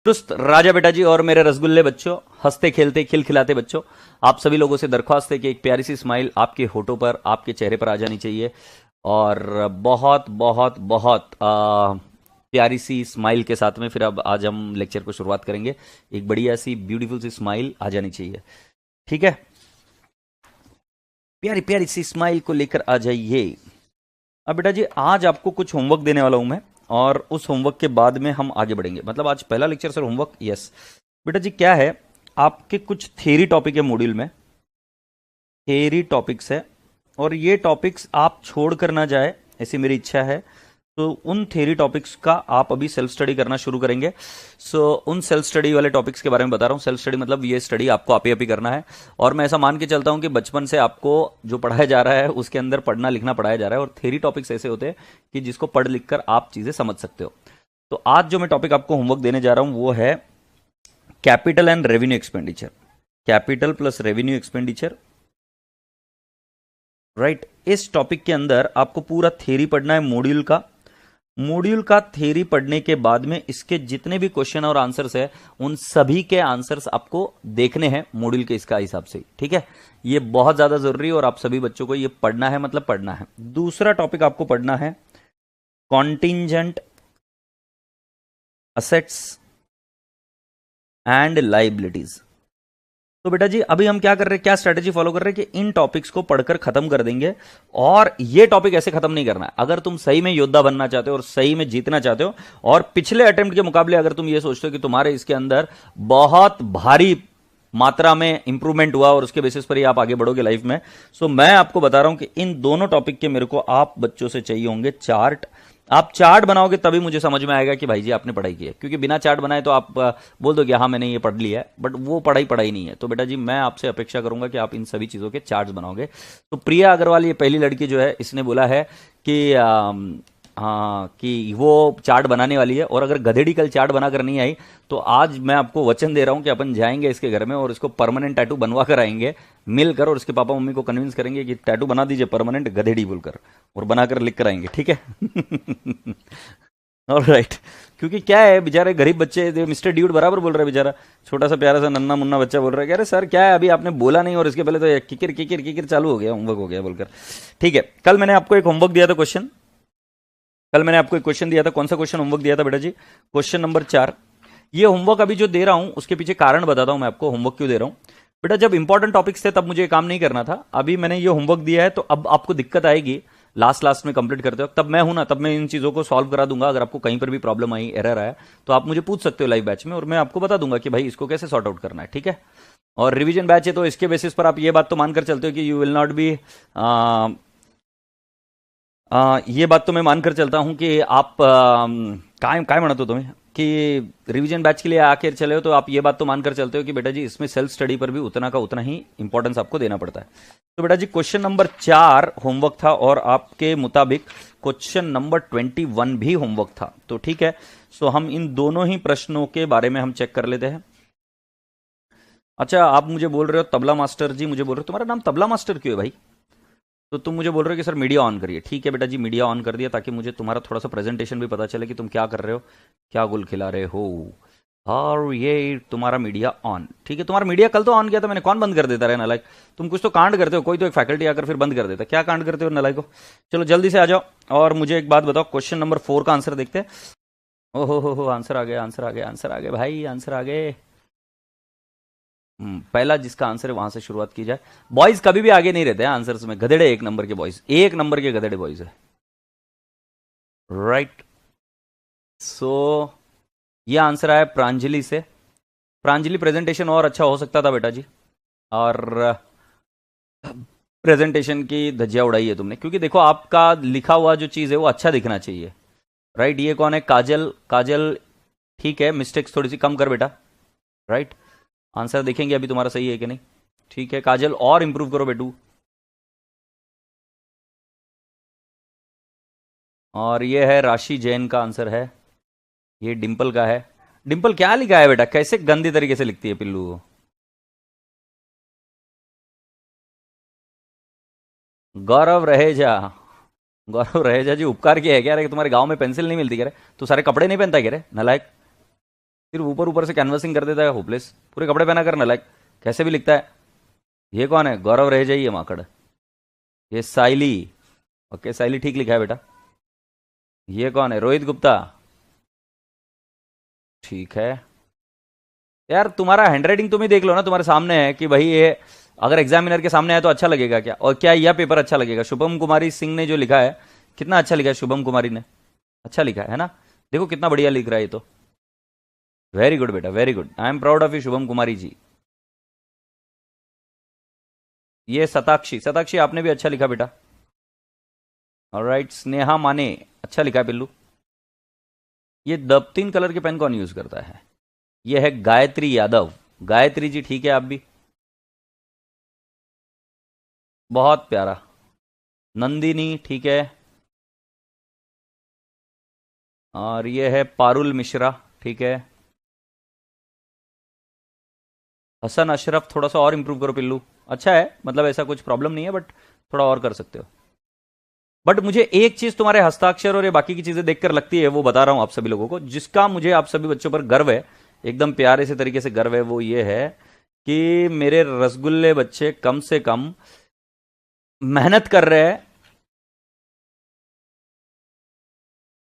दुरुस्त राजा बेटा जी और मेरे रसगुल्ले बच्चों, हंसते खेलते खिलखिलाते बच्चों, आप सभी लोगों से दरख्वास्त है कि एक प्यारी सी स्माइल आपके होठों पर, आपके चेहरे पर आ जानी चाहिए। और बहुत बहुत बहुत प्यारी सी स्माइल के साथ में फिर अब आज हम लेक्चर को शुरुआत करेंगे। एक बढ़िया सी ब्यूटीफुल सी स्माइल आ जानी चाहिए, ठीक है? प्यारी प्यारी सी स्माइल को लेकर आ जाइए। अब बेटा जी आज आपको कुछ होमवर्क देने वाला हूं मैं, और उस होमवर्क के बाद में हम आगे बढ़ेंगे। मतलब आज पहला लेक्चर सर होमवर्क, यस बेटा जी। क्या है, आपके कुछ थ्योरी टॉपिक है मॉड्यूल में, थ्योरी टॉपिक्स है, और ये टॉपिक्स आप छोड़ कर ना जाए ऐसी मेरी इच्छा है। तो उन थ्योरी टॉपिक्स का आप अभी सेल्फ स्टडी करना शुरू करेंगे। उन सेल्फ स्टडी वाले टॉपिक्स के बारे में बता रहा हूँ। सेल्फ स्टडी मतलब ये स्टडी आपको आप ही करना है। और मैं ऐसा मान के चलता हूँ कि बचपन से आपको जो पढ़ाया जा रहा है उसके अंदर पढ़ना लिखना पढ़ाया जा रहा है, और थ्योरी टॉपिक्स ऐसे होते हैं कि जिसको पढ़ लिख कर आप चीजें समझ सकते हो। तो आज जो मैं टॉपिक आपको होमवर्क देने जा रहा हूं वो है capital and revenue expenditure. Capital plus revenue expenditure, right. इस टॉपिक के अंदर आपको पूरा थ्योरी पढ़ना है मॉड्यूल का थ्योरी पढ़ने के बाद में इसके जितने भी क्वेश्चन और आंसर्स है उन सभी के आंसर्स आपको देखने हैं मॉड्यूल के इसका हिसाब से, ठीक है? ये बहुत ज्यादा जरूरी है और आप सभी बच्चों को ये पढ़ना है, मतलब पढ़ना है। दूसरा टॉपिक आपको पढ़ना है कॉन्टिंजेंट असेट्स एंड लाइबिलिटीज। तो बेटा जी अभी हम क्या कर रहे हैं, क्या स्ट्रेटेजी फॉलो कर रहे हैं कि इन टॉपिक्स को पढ़कर खत्म कर देंगे। और ये टॉपिक ऐसे खत्म नहीं करना है। अगर तुम सही में योद्धा बनना चाहते हो और सही में जीतना चाहते हो, और पिछले अटेम्प्ट के मुकाबले अगर तुम ये सोचते हो कि तुम्हारे इसके अंदर बहुत भारी मात्रा में इंप्रूवमेंट हुआ और उसके बेसिस पर ही आप आगे बढ़ोगे लाइफ में, सो मैं आपको बता रहा हूं कि इन दोनों टॉपिक के मेरे को आप बच्चों से चाहिए होंगे चार्ट। आप चार्ट बनाओगे तभी मुझे समझ में आएगा कि भाई जी आपने पढ़ाई की है, क्योंकि बिना चार्ट बनाए तो आप बोल दो कि हाँ मैंने ये पढ़ लिया है, बट वो पढ़ाई नहीं है। तो बेटा जी मैं आपसे अपेक्षा करूंगा कि आप इन सभी चीजों के चार्ट्स बनाओगे। तो प्रिया अग्रवाल ये पहली लड़की जो है इसने बोला है कि हाँ कि वो चार्ट बनाने वाली है, और अगर गधेड़ी कल चार्ट बनाकर नहीं आई तो आज मैं आपको वचन दे रहा हूं कि अपन जाएंगे इसके घर में और इसको परमानेंट टैटू बनवा कर आएंगे मिलकर, और उसके पापा मम्मी को कन्विंस करेंगे कि टैटू बना दीजिए परमानेंट गधेड़ी बोलकर, और बनाकर लिख कर आएंगे, ठीक है? ऑलराइट। क्योंकि क्या है, बेचारे गरीब बच्चे, मिस्टर ड्यूड बराबर बोल रहा है बेचारा, छोटा सा प्यारा सा नन्ना मुन्ना बच्चा बोल रहा है कि अरे सर क्या है अभी आपने बोला नहीं और इसके पहले तो किकिर किकिर किकिर चालू हो गया, होमवर्क हो गया बोलकर। ठीक है, कल मैंने आपको एक होमवर्क दिया था क्वेश्चन, कल मैंने आपको एक क्वेश्चन दिया था। कौन सा क्वेश्चन होमवर्क दिया था बेटा जी? Question number 4। ये होमवर्क अभी जो दे रहा हूं उसके पीछे कारण बताता हूं मैं आपको, होमवर्क क्यों दे रहा हूं। बेटा जब इंपॉर्टेंट टॉपिक्स थे तब मुझे काम नहीं करना था, अभी मैंने ये होमवर्क दिया है तो अब आपको दिक्कत आएगी लास्ट में कंप्लीट करते हो। तब मैं हूं ना, तब मैं इन चीजों को सॉल्व करा दूंगा। अगर आपको कहीं पर भी प्रॉब्लम आई, एरर आया, तो आप मुझे पूछ सकते हो लाइव बैच में, और मैं आपको बता दूंगा कि भाई इसको कैसे सॉर्ट आउट करना है, ठीक है? और रिवीजन बैच है तो इसके बेसिस पर आप ये बात तो मानकर चलते हो कि यू विल नॉट बी, ये बात तो मैं मानकर चलता हूं कि आप काय काय म्हणतो तुम्हें कि रिवीजन बैच के लिए आके चले हो, तो आप ये बात तो मानकर चलते हो कि बेटा जी इसमें सेल्फ स्टडी पर भी उतना का उतना ही इंपॉर्टेंस आपको देना पड़ता है। तो बेटा जी क्वेश्चन नंबर 4 होमवर्क था, और आपके मुताबिक क्वेश्चन नंबर 21 भी होमवर्क था। तो ठीक है, सो हम इन दोनों ही प्रश्नों के बारे में हम चेक कर लेते हैं। अच्छा, आप मुझे बोल रहे हो तबला मास्टर जी, मुझे बोल रहे हो तुम्हारा नाम तबला मास्टर क्यों है भाई? तो तुम मुझे बोल रहे हो कि सर मीडिया ऑन करिए। ठीक है बेटा जी, मीडिया ऑन कर दिया ताकि मुझे तुम्हारा थोड़ा सा प्रेजेंटेशन भी पता चले कि तुम क्या कर रहे हो, क्या गुल खिला रहे हो। और ये तुम्हारा मीडिया ऑन, ठीक है। तुम्हारा मीडिया कल तो ऑन किया था मैंने, कौन बंद कर देता रहे नालायक? तुम कुछ तो कांड करते हो, कोई तो एक फैकल्टी आकर फिर बंद कर देता। क्या कांड करते हो नालायक को? चलो जल्दी से आ जाओ और मुझे एक बात बताओ, क्वेश्चन नंबर 4 का आंसर देखते हैं। ओहो आंसर आ गया, आंसर आ गया, आंसर आ गया भाई, आंसर आ गए। पहला जिसका आंसर है वहां से शुरुआत की जाए। बॉयज कभी भी आगे नहीं रहते हैं आंसर्स में, गधेड़े एक नंबर के बॉयज, एक नंबर के गधेड़े बॉयज है, राइट। सो ये आंसर आया प्रांजलि से। प्रांजलि प्रेजेंटेशन और अच्छा हो सकता था बेटा जी, और प्रेजेंटेशन की धज्जियां उड़ाई है तुमने, क्योंकि देखो आपका लिखा हुआ जो चीज है वो अच्छा दिखना चाहिए, राइट। ये कौन है? काजल, काजल ठीक है, मिस्टेक्स थोड़ी सी कम कर बेटा, राइट। आंसर देखेंगे अभी तुम्हारा सही है कि नहीं, ठीक है काजल, और इंप्रूव करो बेटू। और ये है राशि जैन का आंसर है, ये डिंपल का है। डिंपल क्या लिखा है बेटा, कैसे गंदी तरीके से लिखती है पिल्लू। गौरव रहेजा, गौरव रहेजा जी उपकार किया है क्या रे? तुम्हारे गांव में पेंसिल नहीं मिलती क्या रे? तू सारे कपड़े नहीं पहनता क्या रे नालायक? फिर ऊपर ऊपर से कैनवसिंग कर देता है, होपलेस, पूरे कपड़े पहना कर नालायक, कैसे भी लिखता है। ये कौन है? गौरव रह जाइए माकड़। ये साइली, ओके साइली ठीक लिखा है बेटा। ये कौन है? रोहित गुप्ता, ठीक है। यार तुम्हारा हैंडराइटिंग तुम ही देख लो ना, तुम्हारे सामने है कि भाई ये अगर एग्जामिनर के सामने आए तो अच्छा लगेगा क्या, और क्या यह पेपर अच्छा लगेगा? शुभम कुमारी सिंह ने जो लिखा है, कितना अच्छा लिखा है शुभम कुमारी ने, अच्छा लिखा है ना, देखो कितना बढ़िया लिख रहा है ये तो। वेरी गुड बेटा, very good, I am proud of you Shubham Kumari ji. ये सताक्षी, सताक्षी आपने भी अच्छा लिखा बेटा। ऑलराइट, स्नेहा माने, अच्छा लिखा है पिल्लू। ये दबतीन कलर के पेन कौन यूज करता है? ये है गायत्री यादव, गायत्री जी ठीक है आप भी, बहुत प्यारा। नंदिनी ठीक है, और ये है पारुल मिश्रा, ठीक है। हसन अशरफ, थोड़ा सा और इंप्रूव करो पिल्लू, अच्छा है, मतलब ऐसा कुछ प्रॉब्लम नहीं है, बट थोड़ा और कर सकते हो। बट मुझे एक चीज तुम्हारे हस्ताक्षर और ये बाकी की चीजें देखकर लगती है, वो बता रहा हूं आप सभी लोगों को, जिसका मुझे आप सभी बच्चों पर गर्व है, एकदम प्यारे से तरीके से गर्व है, वो ये है कि मेरे रसगुल्ले बच्चे कम से कम मेहनत कर रहे हैं।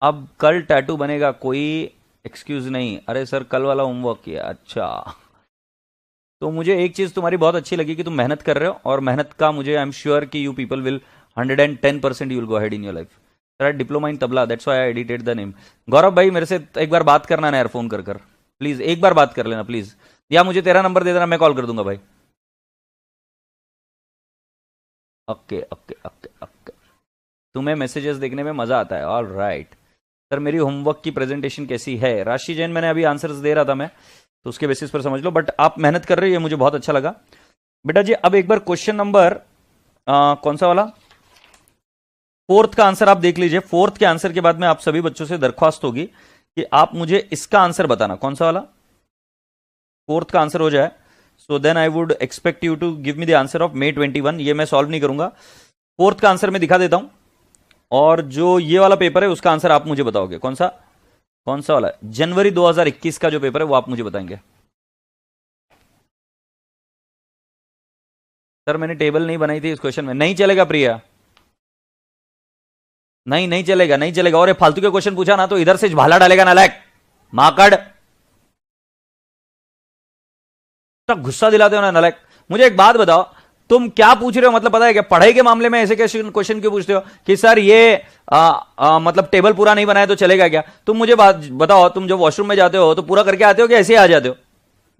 अब कल टैटू बनेगा, कोई एक्सक्यूज नहीं। अरे सर कल वाला होमवर्क किया, अच्छा। तो मुझे एक चीज तुम्हारी बहुत अच्छी लगी कि तुम मेहनत कर रहे हो, और मेहनत का मुझे आई एम श्योर कि you people will 110% you will go ahead in your life. Sir diploma in tabla, that's why I edited the name. Gaurav भाई मेरे से एक बार बात करना ना यार, फोन कर कर प्लीज, एक बार बात कर लेना प्लीज, या मुझे तेरा नंबर दे देना, मैं कॉल कर दूंगा भाई। ओके ओके ओके ओके, तुम्हें मैसेजेस देखने में मजा आता है, ऑल राइट। सर मेरी होमवर्क की प्रेजेंटेशन कैसी है? राशि जैन, मैंने अभी आंसर्स दे रहा था मैं, तो उसके बेसिस पर समझ लो, बट आप मेहनत कर रहे हो, ये मुझे बहुत अच्छा लगा बेटा जी। अब एक बार क्वेश्चन नंबर कौन सा वाला, फोर्थ का आंसर आप देख लीजिए। फोर्थ के आंसर के बाद में आप सभी बच्चों से दरख्वास्त होगी कि आप मुझे इसका आंसर बताना, कौन सा वाला फोर्थ का आंसर हो जाए। So then I would expect you to give me the answer of May 21। ये मैं सॉल्व नहीं करूंगा, फोर्थ का आंसर मैं दिखा देता हूं, और जो ये वाला पेपर है उसका आंसर आप मुझे बताओगे, कौन सा वाला है? जनवरी 2021 का जो पेपर है वो आप मुझे बताएंगे। सर मैंने टेबल नहीं बनाई थी इस क्वेश्चन में, नहीं चलेगा प्रिया, नहीं नहीं चलेगा, नहीं चलेगा। और ये फालतू के क्वेश्चन पूछा ना तो इधर से भाला डालेगा नालायक, माकड़, तो गुस्सा दिलाते हो ना नालायक। मुझे एक बात बताओ, तुम क्या पूछ रहे हो, मतलब पता है क्या, पढ़ाई के मामले में ऐसे क्वेश्चन क्यों पूछते हो कि सर ये मतलब टेबल पूरा नहीं बनाया तो चलेगा क्या? तुम मुझे बात बताओ, तुम जब वॉशरूम में जाते हो तो पूरा करके आते हो कि ऐसे ही आ जाते हो?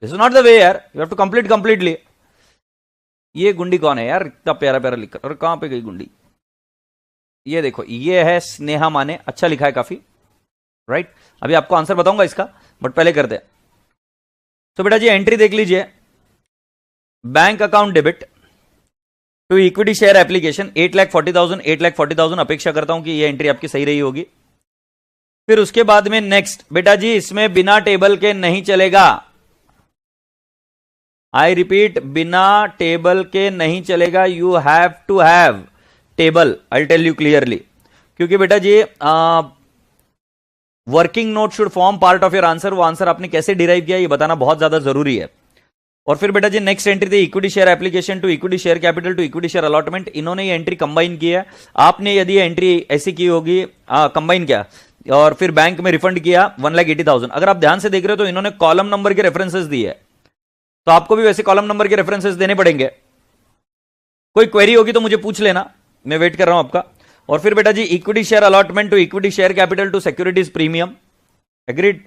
This is not the way यार, you have to complete completely. ये गुंडी कौन है यार, इतना प्यारा प्यारा लिखकर, और कहां पे गई गुंडी? ये देखो, ये है स्नेहा माने, अच्छा लिखा है काफी, राइट। अभी आपको आंसर बताऊंगा इसका, बट पहले करते हैं। तो बेटा जी एंट्री देख लीजिए, bank account debit to equity share application 8,40,000 अपेक्षा करता हूं कि ये एंट्री आपकी सही रही होगी। फिर उसके बाद में नेक्स्ट, बेटा जी इसमें बिना टेबल के नहीं चलेगा, आई रिपीट बिना टेबल के नहीं चलेगा, you have to have table, I tell you clearly. क्योंकि बेटा जी working note should form part of your answer, वो आंसर आपने कैसे डिराइव किया ये बताना बहुत ज्यादा जरूरी है। और फिर बेटा जी नेक्स्ट एंट्री थी equity share application to equity share capital to equity share allotment, इन्होंने ये एंट्री कंबाइन की है। आपने यदि एंट्री ऐसी की होगी, कंबाइन किया और फिर बैंक में रिफंड किया 1,80,000, अगर आप ध्यान से देख रहे हो तो इन्होंने कॉलम नंबर के रेफरेंसेस दिए, तो आपको भी वैसे कॉलम नंबर के रेफरेंसेस देने पड़ेंगे। कोई क्वेरी होगी तो मुझे पूछ लेना, मैं वेट कर रहा हूं आपका। और फिर बेटा जी equity share allotment to equity share capital to securities premium, agreed.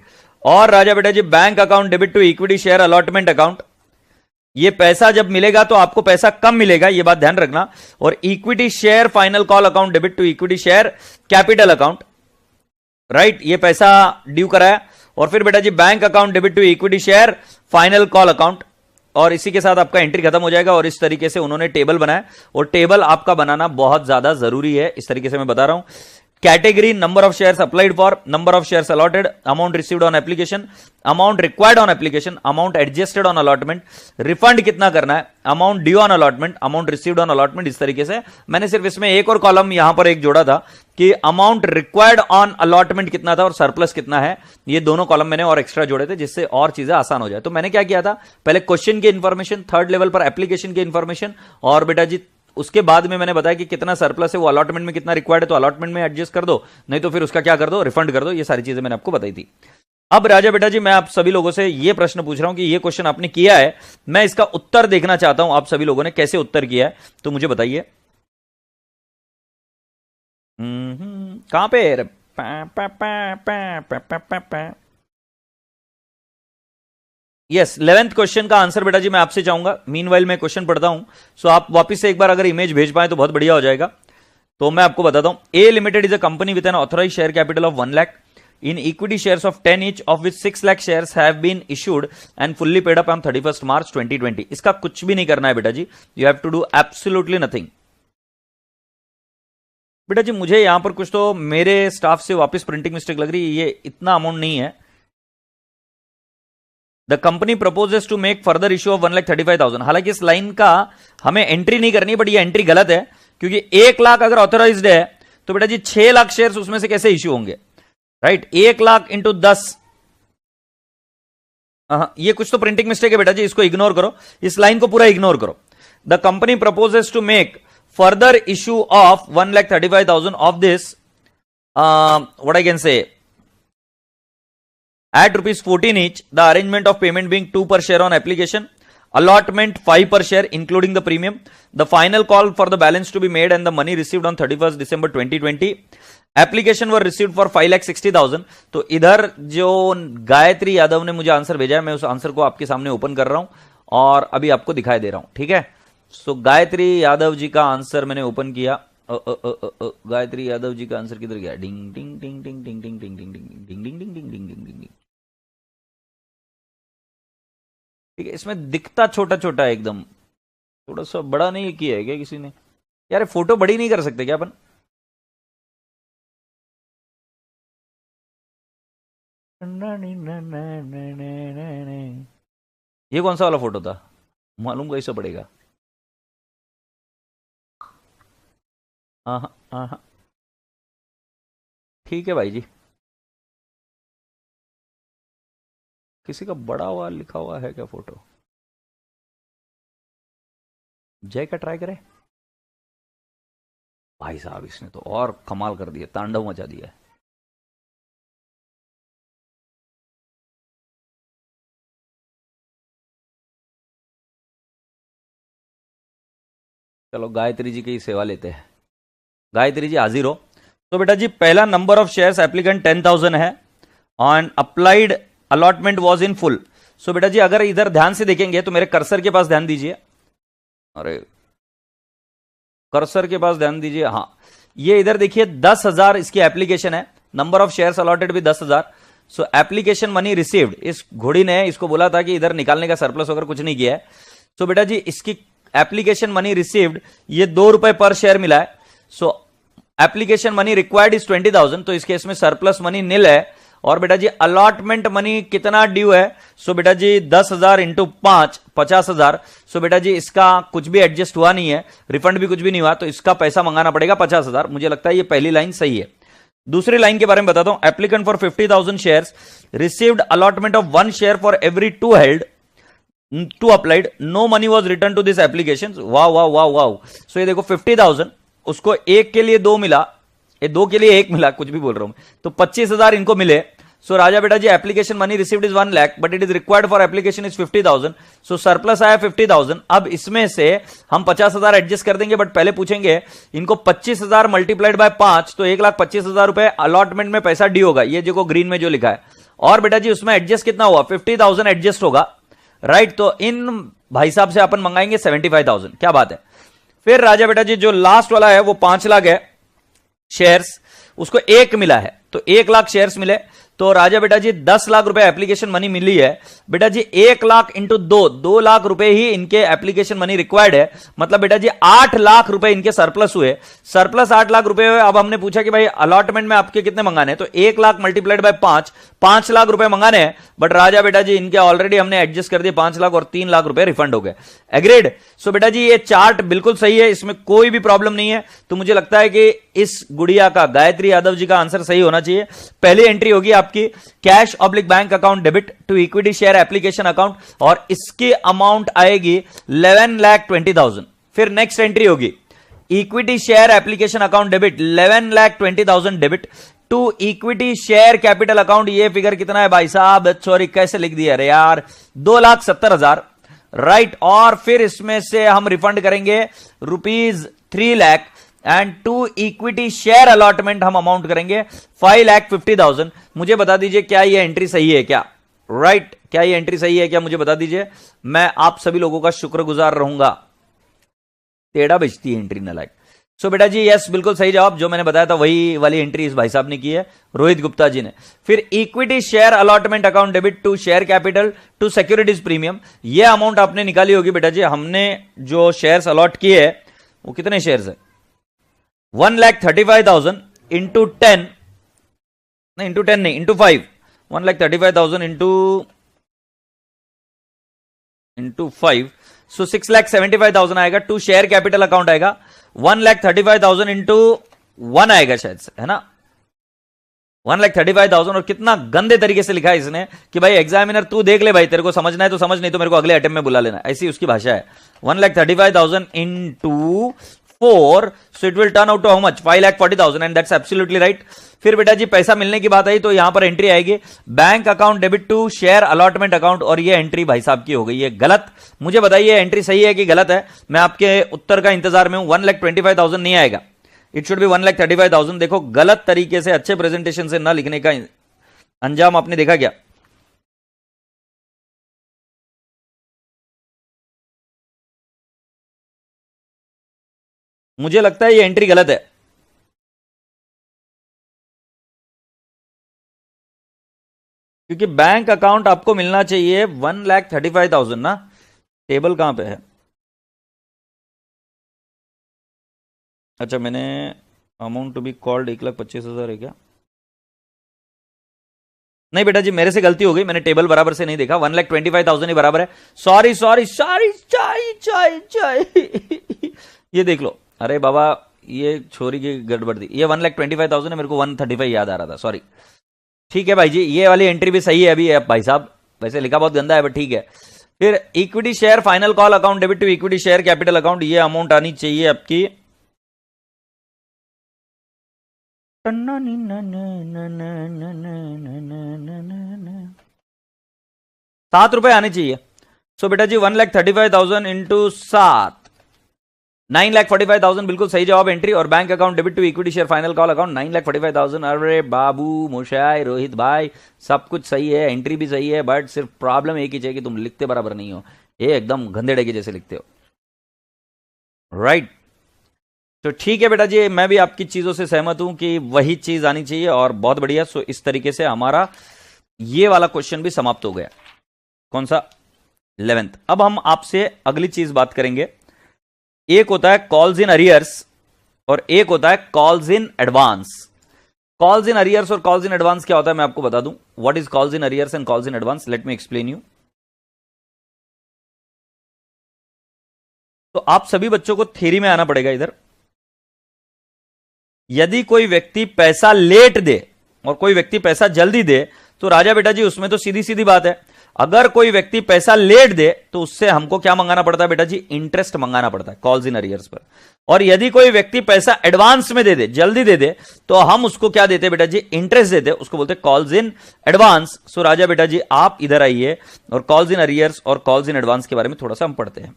और राजा बेटा जी bank account debit to equity share allotment account, ये पैसा जब मिलेगा तो आपको पैसा कम मिलेगा, ये बात ध्यान रखना। और equity share final call account debit to equity share capital account, right, ये पैसा ड्यू कराया। और फिर बेटा जी bank account debit to equity share final call account, और इसी के साथ आपका एंट्री खत्म हो जाएगा। और इस तरीके से उन्होंने टेबल बनाया, और टेबल आपका बनाना बहुत ज्यादा जरूरी है, इस तरीके से मैं बता रहा हूं। category, number of shares applied for, number of shares allotted, amount received on application, amount required on application, amount adjusted on allotment, refund कितना करना है, amount due on allotment, amount received on allotment। इस तरीके से मैंने सिर्फ इसमें एक और कॉलम यहां पर एक जोड़ा था कि अमाउंट रिक्वायर्ड ऑन अलॉटमेंट कितना था और सरप्लस कितना है। ये दोनों कॉलम मैंने और एक्स्ट्रा जोड़े थे जिससे और चीजें आसान हो जाए। तो मैंने क्या किया था, पहले क्वेश्चन की इंफॉर्मेशन, थर्ड लेवल पर एप्लीकेशन की इंफॉर्मेशन, और बेटा जी उसके बाद में मैंने बताया कि कितना सरप्लस है वो अलॉटमेंट में कितना रिक्वायर्ड है तो अलॉटमेंट में एडजस्ट कर दो, नहीं तो फिर उसका क्या कर दो, रिफंड कर दो। ये सारी चीजें मैंने आपको बताई थी। अब राजा बेटा जी मैं आप सभी लोगों से ये प्रश्न पूछ रहा हूं कि ये क्वेश्चन आपने किया है, मैं इसका उत्तर देखना चाहता हूं आप सभी लोगों ने कैसे उत्तर किया है, तो मुझे बताइए। कहां पे यस 11th क्वेश्चन का आंसर बेटा जी मैं आपसे चाहूंगा। मीनवाइल मैं क्वेश्चन पढ़ता हूं, सो आप वापस से एक बार अगर इमेज भेज पाए तो बहुत बढ़िया हो जाएगा। तो मैं आपको बताता हूं, A limited is a company with an authorised share capital of 1 lakh in equity shares of 10 each, of which 6 lakh shares have been issued and fully paid up on 31st March 2020। इसका कुछ भी नहीं करना है बेटा जी, you have to do absolutely nothing। बेटा जी मुझे यहां पर कुछ तो मेरे स्टाफ से वापस प्रिंटिंग मिस्टेक लग रही है, ये इतना अमाउंट नहीं है। The company proposes to make further issue of 1,35,000। हालांकि इस लाइन का हमें एंट्री नहीं करनी, बट ये एंट्री गलत है क्योंकि 1 लाख अगर ऑथराइज्ड है तो बेटा जी 6 लाख शेयर्स उसमें से कैसे इश्यू होंगे, राइट। 1 लाख इंटू 10, ये कुछ तो प्रिंटिंग मिस्टेक है बेटा जी, इसको इग्नोर करो, इस लाइन को पूरा इग्नोर करो। The company proposes to make further issue of 1,35,000 of this what I can say at rupees 14 each, the arrangement of payment being 2 per share on application, allotment 5 per share including the premium, the final call for the balance to be made and the money received on 31st December 2020, application were received for 5,60,000। तो इधर जो गायत्री यादव ने मुझे answer भेजा है, मैं उस answer को आपके सामने ओपन कर रहा हूं और अभी आपको दिखाई दे रहा हूं, ठीक है। सो गायत्री यादव जी का आंसर मैंने ओपन किया। गायत्री यादव जी का आंसर किधर गया, डिंग डिंग डिंग डिंग डिंग डिंग डिंग डिंग डिंग डिंग डिंग डिंग डिंग डिंग डिंग डिंग, ठीक है। इसमें दिखता छोटा छोटा है एकदम, थोड़ा सा बड़ा नहीं किया है क्या किसी ने, यार फोटो बड़ी नहीं कर सकते क्या अपन? ये कौन सा वाला फोटो था, मालूम कैसे पड़ेगा? हाँ ठीक है भाई जी, किसी का बड़ा हुआ लिखा हुआ है क्या फोटो? जय का ट्राई करें भाई साहब, इसने तो और कमाल कर दिया, तांडव मचा दिया है। चलो गायत्री जी की सेवा लेते हैं। गायत्री जी हाजिर हो। तो बेटा जी पहला नंबर ऑफ शेयर्स एप्लीकेंट 10,000 है on applied allotment was in full. So बेटा जी अगर इधर ध्यान से देखेंगे तो मेरे कर्सर के पास ध्यान दीजिए, अरे कर्सर के पास ध्यान दीजिए, हाँ ये इधर देखिए 10,000 इसकी एप्लीकेशन है, नंबर ऑफ शेयर्स अलॉटेड भी 10,000। सो एप्लीकेशन मनी रिसीव्ड, इस घोड़ी ने इसको बोला था कि इधर निकालने का सरप्लस वगैरह कुछ नहीं किया है। सो बेटा जी इसकी एप्लीकेशन मनी रिसीव्ड ये 2 रुपए पर शेयर मिला है। सो एप्लीकेशन मनी रिक्वायर्ड इज 20,000, तो इस केस में सरप्लस मनी निल है। और बेटा जी अलॉटमेंट मनी कितना ड्यू है, सो बेटा जी 10,000 इंटू 5 50,000। सो बेटा जी इसका कुछ भी एडजस्ट हुआ नहीं है, रिफंड भी कुछ भी नहीं हुआ, तो इसका पैसा मंगाना पड़ेगा 50,000। मुझे लगता है ये पहली लाइन सही है। दूसरी लाइन के बारे में बताता हूं, applicant for 50,000 shares received allotment of 1 share for every 2 held, 2 applied, no money was return to this application. वाह वाह वाह वाह। सो ये देखो 50,000, उसको 1 के लिए 2 मिला, ये 2 के लिए 1 मिला, कुछ भी बोल रहा हूं मैं, तो 25,000 इनको मिले। सो राजा बेटा जी application money received is 1 lakh but it is required for application is 50,000। So surplus आया 50,000। अब इसमें से हम 50,000 एडजस्ट कर देंगे, बट पहले पूछेंगे इनको 25,000 मल्टीप्लाइड बाय 5, तो 1,25,000 रुपए अलॉटमेंट में पैसा डी होगा, ये जो ग्रीन में जो लिखा है। और बेटा जी उसमें एडजस्ट कितना हुआ, 50,000 एडजस्ट होगा, राइट। तो इन भाई साहब से अपन मंगाएंगे 75,000, क्या बात है। फिर राजा बेटा जी जो लास्ट वाला है वो 5 लाख है शेयर्स, उसको 1 मिला है, तो 1 लाख शेयर्स मिले, तो राजा बेटा जी 10 लाख रुपए एप्लीकेशन मनी मिली है बेटा जी। 1 लाख इंटू 2 लाख रुपए ही इनके एप्लीकेशन मनी रिक्वायर्ड है। मतलब बेटा जी 8 लाख रुपए इनके सरप्लस हुए। सरप्लस 8 लाख रुपए हुए। अब हमने पूछा कि भाई अलॉटमेंट में आपके कितने मंगाने हैं, तो 1 लाख मल्टीप्लाइड बाय 5 लाख रुपए मंगाने हैं। बट राजा बेटा जी इनके ऑलरेडी हमने एडजस्ट कर दिए 5 लाख और 3 लाख रुपए रिफंड हो गए। एग्रीड। सो बेटा जी ये चार्ट बिल्कुल सही है, इसमें कोई भी प्रॉब्लम नहीं है। तो मुझे लगता है कि इस गुड़िया का, गायत्री यादव जी का आंसर सही होना चाहिए। पहली एंट्री होगी आपकी cash oblique bank account debit to equity share application account, और इसकी अमाउंट आएगी 11,20,000। फिर नेक्स्ट एंट्री होगी equity share application account debit 11,20,000 debit to equity share capital account. ये फिगर कितना है भाई साहब, सॉरी कैसे लिख दिया अरे यार, 2,70,000 राइट। और फिर इसमें से हम रिफंड करेंगे ₹3 lakh and to equity share allotment हम अमाउंट करेंगे 5,50,000। मुझे बता दीजिए क्या ये एंट्री सही है क्या, राइट क्या ये एंट्री सही है क्या, मुझे बता दीजिए। मैं आप सभी लोगों का शुक्रगुजार रहूंगा। टेढ़ा बजती है एंट्री नलायक। सो बेटा जी यस बिल्कुल सही जवाब, जो मैंने बताया था वही वाली एंट्री इस भाई साहब ने की है, रोहित गुप्ता जी ने। फिर equity share allotment account debit to share capital to securities premium, ये अमाउंट आपने निकाली होगी बेटा जी। हमने जो शेयर्स अलॉट किए है वो कितने शेयर्स है, 1,35,000 इंटू 10 नहीं, इंटू 10 नहीं, इंटू 5, 1,35,000 इंटू 5, सो 6,75,000 आएगा। टू शेयर कैपिटल अकाउंट आएगा 1,35,000 इंटू 1 आएगा शायद से, है ना, 1,35,000। और कितना गंदे तरीके से लिखा है इसने कि भाई एग्जामिनर तू देख ले भाई, तेरे को समझना है तो समझ, नहीं तो मेरे को अगले अटेम्प्ट में बुला लेना, ऐसी उसकी भाषा है। 1,35,000 into 4, so it will turn out to how much, 5,40,000 and that's absolutely right। फिर बेटा जी पैसा मिलने की बात आई तो यहां पर एंट्री आएगी bank account debit to share allotment account, और ये एंट्री भाई साहब की हो गई है गलत। मुझे बताइए एंट्री सही है कि गलत है, मैं आपके उत्तर का इंतजार में हूं। 1,25,000 नहीं आएगा, इट शुड बी 1,35,000। देखो गलत तरीके से अच्छे प्रेजेंटेशन से ना लिखने का अंजाम आपने देखा क्या। मुझे लगता है ये एंट्री गलत है, क्योंकि बैंक अकाउंट आपको मिलना चाहिए 1,35,000 ना। टेबल कहां पे है, अच्छा मैंने अमाउंट टू बी कॉल्ड 1,25,000 है क्या, नहीं बेटा जी मेरे से गलती हो गई, मैंने टेबल बराबर से नहीं देखा। 1,25,000 ही बराबर है। सॉरी सॉरी सॉरी, चाय ये देख लो, अरे बाबा ये छोरी की गड़बड़ थी, ये 1,25,000 है, मेरे को 135 याद आ रहा था, सॉरी। ठीक है भाई जी, ये वाली एंट्री भी सही है अभी भाई साहब, वैसे लिखा बहुत गंदा है बट ठीक है। फिर equity share final call account debit to equity share capital account, ये अमाउंट आनी चाहिए आपकी 7 रुपए आने चाहिए। सो बेटा जी 1,35,000 इंटू 7, 9,45,000 बिल्कुल सही जवाब एंट्री। और bank account debit to equity share final call account 9,45,000। अरे बाबू मोशाय रोहित भाई सब कुछ सही है, एंट्री भी सही है, बट सिर्फ प्रॉब्लम एक ही है कि तुम लिखते बराबर नहीं हो, ये एकदम गंधेड़े के जैसे लिखते हो, राइट। तो ठीक है बेटा जी, मैं भी आपकी चीजों से सहमत हूं कि वही चीज आनी चाहिए, और बहुत बढ़िया। सो इस तरीके से हमारा ये वाला क्वेश्चन भी समाप्त हो गया। कौन सा, 11th। अब हम आपसे अगली चीज बात करेंगे। एक होता है कॉल्स इन अरियर्स और एक होता है calls in advance. Calls in arrears और कॉल्स इन एडवांस क्या होता है मैं आपको बता दूं। What is calls in arrears and calls in advance, let me explain you. तो आप सभी बच्चों को थ्योरी में आना पड़ेगा इधर। यदि कोई व्यक्ति पैसा लेट दे और कोई व्यक्ति पैसा जल्दी दे, तो राजा बेटा जी उसमें तो सीधी सीधी बात है, अगर कोई व्यक्ति पैसा लेट दे तो उससे हमको क्या मंगाना पड़ता है बेटा जी, इंटरेस्ट मंगाना पड़ता है कॉल्स इन अरियर्स पर। और यदि कोई व्यक्ति पैसा एडवांस में दे दे, जल्दी दे दे, तो हम उसको क्या देते बेटा जी, इंटरेस्ट देते, उसको बोलते कॉल्स इन एडवांस। सो राजा बेटा जी आप इधर आइए और कॉल्स इन अरियर्स और कॉल्स इन एडवांस के बारे में थोड़ा सा हम पढ़ते हैं।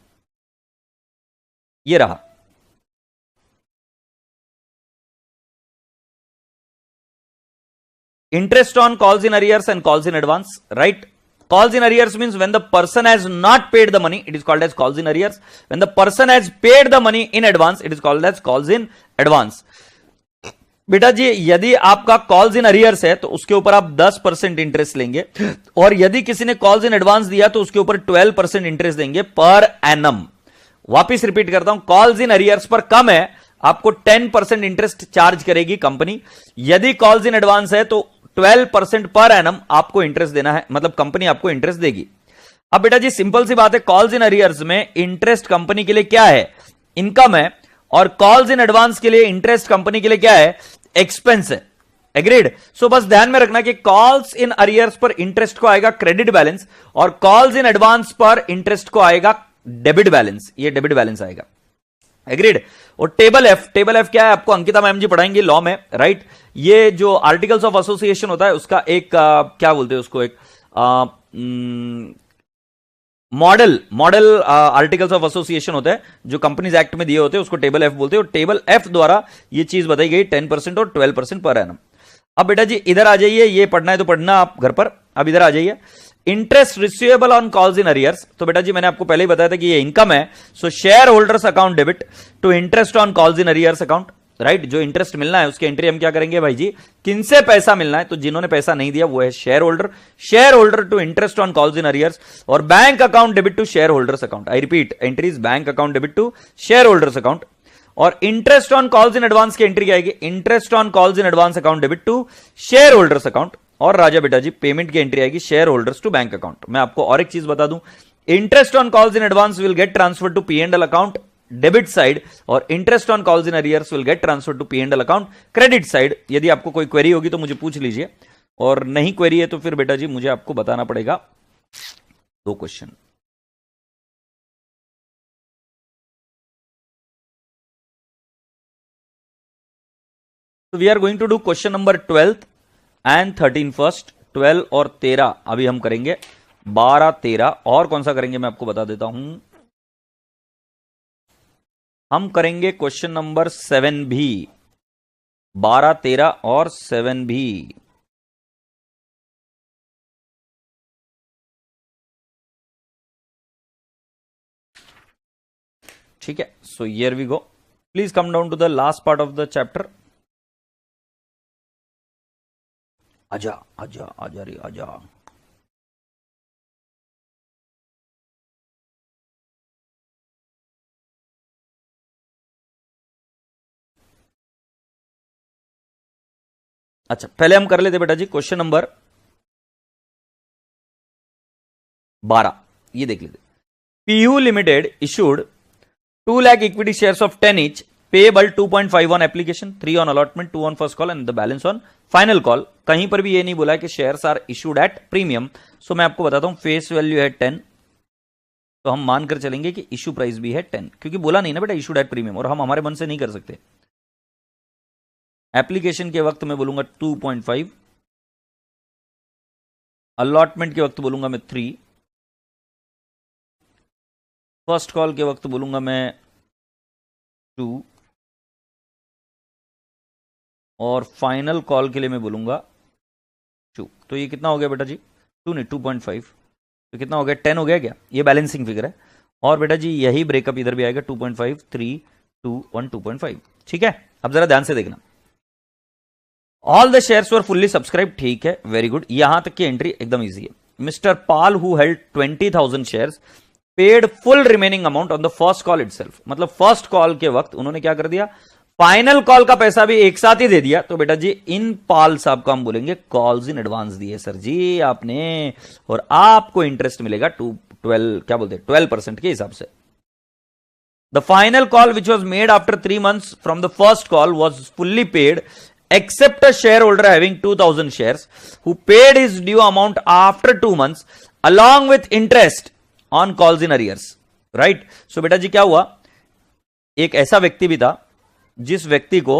ये रहा, interest on calls in arrears and calls in advance, right? Calls in arrears means when the person has not paid the money, it is called as calls in arrears. When the person has paid the money in advance, it is called as calls in advance. बेटा जी यदि आपका calls in arrears है तो उसके ऊपर आप 10% interest लेंगे, और यदि किसी ने कॉल्स इन एडवांस दिया तो उसके ऊपर 12% इंटरेस्ट देंगे पर एनम। वापिस रिपीट करता हूं, कॉल्स इन अरियर्स पर कम है आपको 10% इंटरेस्ट चार्ज करेगी कंपनी, यदि कॉल्स इन एडवांस है तो 12% पर एनम आपको इंटरेस्ट देना है, मतलब कंपनी आपको इंटरेस्ट देगी। अब बेटा जी सिंपल सी बात है, कॉल्स इन अरियर्स में इंटरेस्ट कंपनी के लिए क्या है, इनकम है, और कॉल्स इन एडवांस के लिए इंटरेस्ट कंपनी के लिए क्या है, एक्सपेंस है। एग्रीड। सो बस ध्यान में रखना कि कॉल्स इन अरियर्स पर इंटरेस्ट को आएगा क्रेडिट बैलेंस, और कॉल्स इन एडवांस पर इंटरेस्ट को आएगा डेबिट बैलेंस, ये डेबिट बैलेंस आएगा। एग्रीड। और टेबल एफ क्या है आपको अंकिता मैम जी पढ़ाएंगे लॉ में, राइट। ये जो आर्टिकल्स ऑफ एसोसिएशन होता है उसका एक क्या बोलते हैं उसको, एक मॉडल आर्टिकल्स ऑफ एसोसिएशन होता है जो कंपनीज एक्ट में दिए होते हैं, उसको टेबल एफ बोलते हैं, और टेबल एफ द्वारा ये चीज बताई गई 10% और 12% पर एनम। अब बेटा जी इधर आ जाइए, ये पढ़ना है तो पढ़ना आप घर पर। अब इधर आ जाइए, interest receivable on calls in arrears. तो बेटा जी मैंने आपको पहले ही बताया था कि ये इनकम है, so share holders account debit to interest on calls in arrears account, right. जो इंटरेस्ट मिलना है उसकी एंट्री हम क्या करेंगे भाई जी, किनसे पैसा मिलना है, तो जिन्होंने पैसा नहीं दिया वो है share holder to interest on calls in arrears, और bank account debit to share holders account. I repeat, entries bank account debit to share holders account. और interest on calls in advance की एंट्री क्या आएगी, interest on calls in advance account debit to share holders account. और राजा बेटा जी payment की entry आएगी share holders to bank account. मैं आपको और एक चीज बता दूं, interest on calls in advance will get transfer to P&L account debit side, और interest on calls in arrears will get transfer to P&L account credit side. यदि आपको कोई क्वेरी होगी तो मुझे पूछ लीजिए, और नहीं क्वेरी है तो फिर बेटा जी मुझे आपको बताना पड़ेगा 2 क्वेश्चन। तो we are going to do question number 12 and 13 first. 12 और 13 अभी हम करेंगे, 12 13 और कौन सा करेंगे मैं आपको बता देता हूं, हम करेंगे क्वेश्चन नंबर 7 भी, 12 13 और 7 भी। ठीक है, so here we go. Please come down to the last part of the chapter. आजा आजा आजा रे आजा। अच्छा पहले हम कर लेते बेटा जी क्वेश्चन नंबर 12, ये देख लेते। PU limited issued 2 lakh equity shares of 10 each, payable 2.5 on application, 3 on allotment, 2 on first call and the balance on final call. कहीं पर भी ये नहीं बोला है कि shares are issued at premium. So मैं आपको बताता हूं, फेस वैल्यू है 10, तो हम मानकर चलेंगे कि इशू प्राइस भी है 10, क्योंकि बोला नहीं ना बेटा इशूड एट प्रीमियम, और हम हमारे मन से नहीं कर सकते। एप्लीकेशन के वक्त मैं बोलूंगा 2.5, अलॉटमेंट के वक्त बोलूंगा मैं 3, फर्स्ट कॉल के वक्त बोलूंगा मैं 2, और फाइनल कॉल के लिए मैं बोलूंगा 2। तो ये कितना हो गया बेटा जी, 2 नहीं 2.5, तो कितना हो गया 10 हो गया क्या, ये बैलेंसिंग फिगर है। और बेटा जी यही ब्रेकअप इधर भी आएगा 2.5 3 2 1 2.5। ठीक है, अब जरा ध्यान से देखना, all the shares were fully subscribe. ठीक है, वेरी गुड, यहां तक की एंट्री एकदम इजी है। Mister Pal who held 20,000 shares paid full remaining amount on the first call itself. मतलब फर्स्ट कॉल के वक्त उन्होंने क्या कर दिया, फाइनल कॉल का पैसा भी एक साथ ही दे दिया। तो बेटा जी इन पाल साहब को हम बोलेंगे कॉल्स इन एडवांस दिए सर जी आपने, और आपको इंटरेस्ट मिलेगा 12% के हिसाब से। The final call which was made after 3 months from the first call was fully paid except a shareholder having 2,000 shares who paid his due amount after 2 months along with interest on calls in arrears, right? So बेटा जी क्या हुआ, एक ऐसा व्यक्ति भी था जिस व्यक्ति को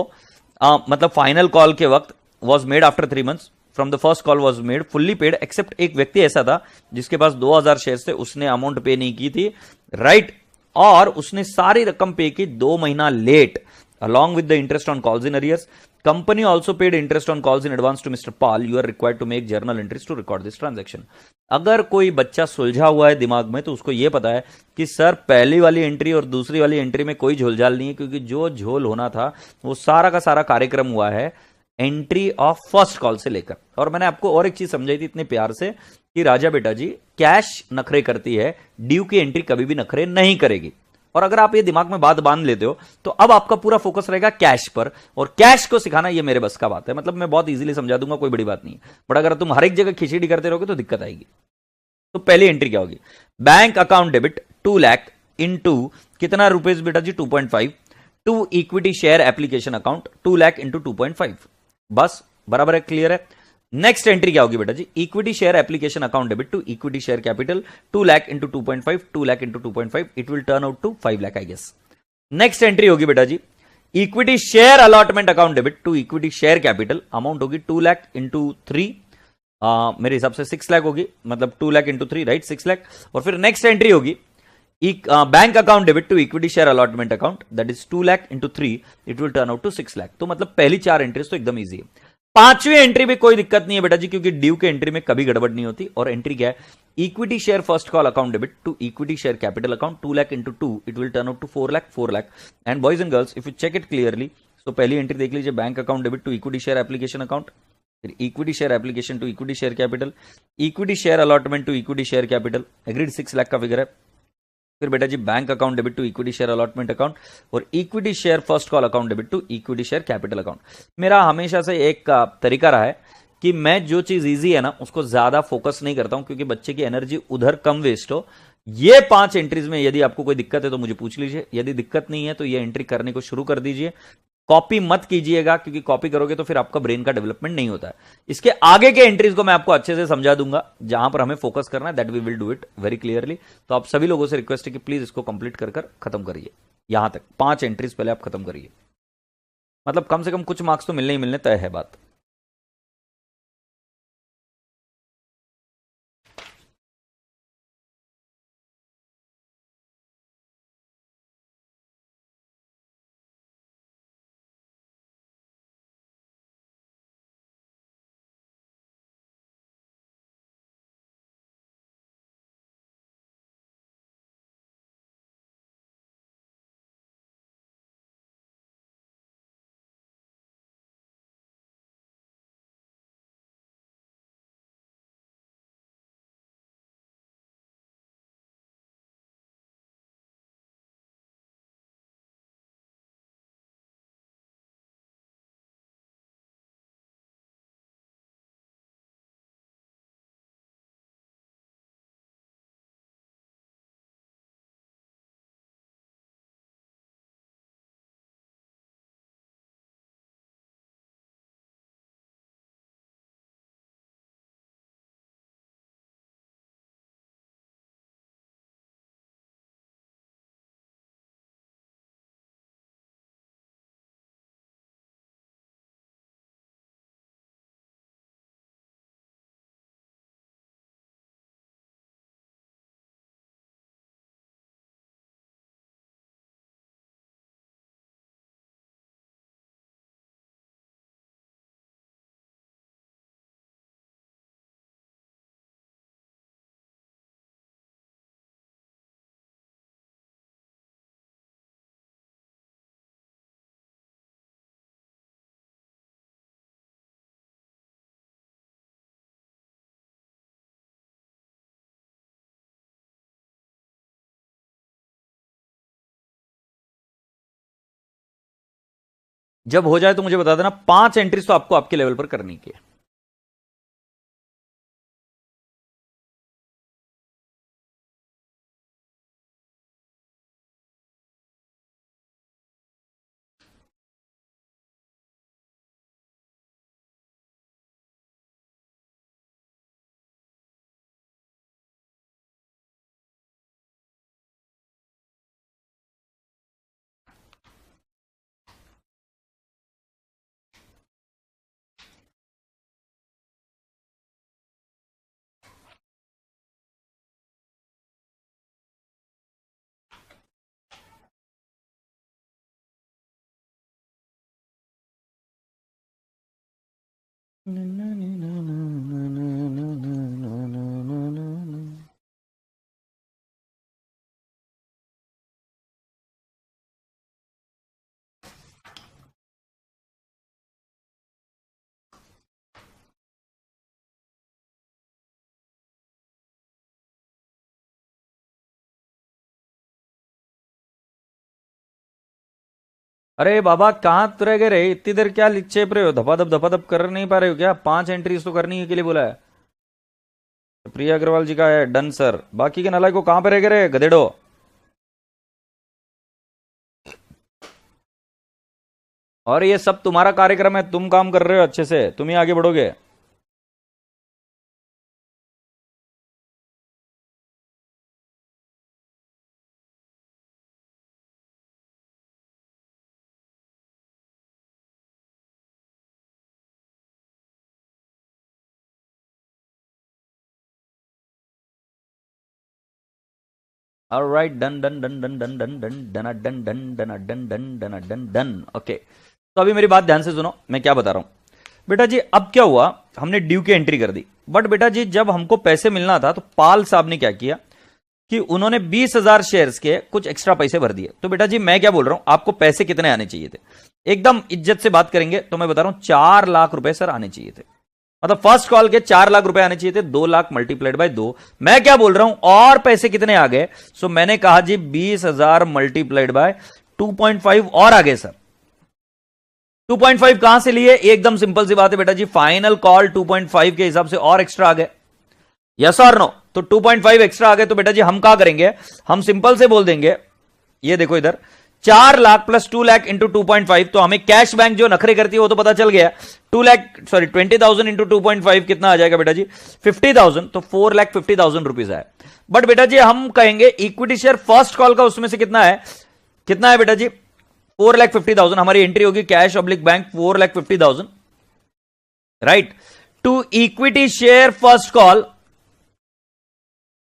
मतलब फाइनल कॉल के वक्त was made after 3 months from the first call was made fully paid except एक व्यक्ति ऐसा था जिसके पास 2,000 शेयर्स थे, उसने अमाउंट पे नहीं की थी, राइट, और उसने सारी रकम पे की 2 महीना late along with the interest on calls in arrears, company also paid interest on calls in advance to mister Pal, you are required to make journal entries to record this transaction. अगर कोई बच्चा सुलझा हुआ है दिमाग में तो उसको यह पता है कि सर पहली वाली एंट्री और दूसरी वाली एंट्री में कोई झोलझाल नहीं है, क्योंकि जो झोल होना था वो सारा का सारा कार्यक्रम हुआ है एंट्री ऑफ फर्स्ट कॉल से लेकर। और मैंने आपको और एक चीज समझाई थी इतने प्यार से कि राजा बेटा जी कैश नखरे करती है, ड्यू की एंट्री कभी भी नखरे नहीं करेगी। और अगर आप ये दिमाग में बात बांध लेते हो तो अब आपका पूरा फोकस रहेगा कैश पर, और कैश को सिखाना ये मेरे बस का बात है। मतलब मैं बहुत इजीली समझा दूंगा, कोई बड़ी बात नहीं है, बट अगर तुम हर एक जगह खिचड़ी करते रहोगे तो दिक्कत आएगी। तो पहली एंट्री क्या होगी, bank account debit 2 lakh into कितना रुपीज बेटा जी 2.5 to equity share application account 2 lakh into 2.5, बस बराबर है, क्लियर है। नेक्स्ट एंट्री क्या होगी बेटा जी, equity share application account debit to equity share capital 2 lakh into 2.5, 2 lakh into 2.5, it will turn out to 5 lakh I guess. Next entry होगी बेटा जी equity share allotment account debit to equity share capital, amount होगी 2 lakh into 3, मेरे हिसाब से 6 लाख होगी, मतलब 2 lakh into 3 right 6 lakh. और फिर नेक्स्ट एंट्री होगी bank account debit to equity share allotment account that is 2 lakh into 3, it will turn out to 6 lakh. तो मतलब पहली 4 एंट्रीज तो एकदम ईजी है। पांचवी एंट्री में कोई दिक्कत नहीं है बेटा जी, क्योंकि ड्यू के एंट्री में कभी गड़बड़ नहीं होती। और एंट्री क्या है, equity share first call account debit to equity share capital account 2 lakh into 2, it will turn out to 4 lakh 4 lakh. And boys and girls if you check it clearly, तो पहली एंट्री देख लीजिए, bank account debit to equity share application account, फिर equity share application to equity share capital, equity share allotment to equity share capital, agreed 6 lakh का figure है। फिर बेटा जी bank account debit to equity share allotment account और equity share first call account debit to equity share capital account. मेरा हमेशा से एक तरीका रहा है कि मैं जो चीज इजी है ना उसको ज्यादा फोकस नहीं करता हूं, क्योंकि बच्चे की एनर्जी उधर कम वेस्ट हो। ये 5 एंट्रीज में यदि आपको कोई दिक्कत है तो मुझे पूछ लीजिए, यदि दिक्कत नहीं है तो ये एंट्री करने को शुरू कर दीजिए। कॉपी मत कीजिएगा, क्योंकि कॉपी करोगे तो फिर आपका ब्रेन का डेवलपमेंट नहीं होता है। इसके आगे के एंट्रीज को मैं आपको अच्छे से समझा दूंगा, जहां पर हमें फोकस करना है that we will do it very clearly. तो आप सभी लोगों से रिक्वेस्ट है कि प्लीज इसको कंप्लीट कर खत्म करिए। यहां तक 5 एंट्रीज पहले आप खत्म करिए, मतलब कम से कम कुछ मार्क्स तो मिलने ही मिलने, तय है बात। जब हो जाए तो मुझे बता देना, 5 एंट्रीज तो आपको आपके लेवल पर करनी की है। अरे बाबा कहाँ रह गए रे? इतनी देर क्या चेप रहे हो? धपाधप कर नहीं पा रहे हो क्या? 5 एंट्रीज तो करनी है के लिए बोला है। प्रिया अग्रवाल जी का है डन सर। बाकी के नालायक को कहां पे रह गए रे गधेड़ो? और ये सब तुम्हारा कार्यक्रम है, तुम काम कर रहे हो अच्छे से, तुम ही आगे बढ़ोगे। Alright done done done done done done done done done done done done done done done done okay. तो अभी मेरी बात ध्यान से सुनो, मैं क्या बता रहा हूं बेटा जी। अब क्या हुआ, हमने ड्यू की एंट्री कर दी, बट बेटा जी जब हमको पैसे मिलना था तो पाल साहब ने क्या किया कि उन्होंने 20,000 शेयर्स के कुछ एक्स्ट्रा पैसे भर दिए। तो बेटा जी मैं क्या बोल रहा हूं, आपको पैसे कितने आने चाहिए थे? एकदम इज्जत से बात करेंगे तो मैं बता रहा हूं 4 लाख रुपए सर आने चाहिए थे। मतलब फर्स्ट कॉल के 4 लाख रुपए आने चाहिए थे, 2 लाख मल्टीप्लाइड बाय 2। मैं क्या बोल रहा हूं, और पैसे कितने आ गए? सो मैंने कहा जी 20,000 मल्टीप्लाइड बाय 2.5 और आ गए सर। 2.5 कहां से लिए? एकदम सिंपल सी बात है बेटा जी, फाइनल कॉल 2.5 के हिसाब से और एक्स्ट्रा आ गए। यस और नो? तो 2.5 एक्स्ट्रा आ गए तो बेटा जी हम क्या करेंगे, हम सिंपल से बोल देंगे, ये देखो इधर 4 लाख प्लस 2 लाख इंटू 2.5, तो हमें कैश बैंक जो नखरे करती है वो तो पता चल गया। 20,000 इंटू 2.5 कितना आ जाएगा बेटा जी? 50,000। तो 4,50,000 रुपीज आए। बट बेटा जी हम कहेंगे इक्विटी शेयर फर्स्ट कॉल का उसमें से कितना है, कितना है बेटा जी? 4,50,000। हमारी एंट्री होगी cash oblique bank 4,50,000, right. To equity share first call,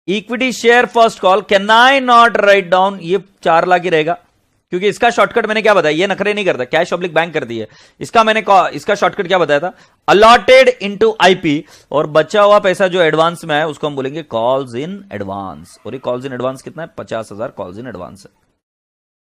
equity share first call can I not write down, ये 4 लाख ही रहेगा, क्योंकि इसका शॉर्टकट मैंने क्या बताया, ये नखरे नहीं करता, कैश ऑब्लिक बैंक करती है। इसका मैंने इसका शॉर्टकट क्या बताया था? अलॉटेड इनटू आईपी, और बचा हुआ पैसा जो एडवांस में है उसको हम बोलेंगे कॉल्स इन एडवांस। और ये कॉल्स इन एडवांस कितना है? 50,000 कॉल्स इन एडवांस है।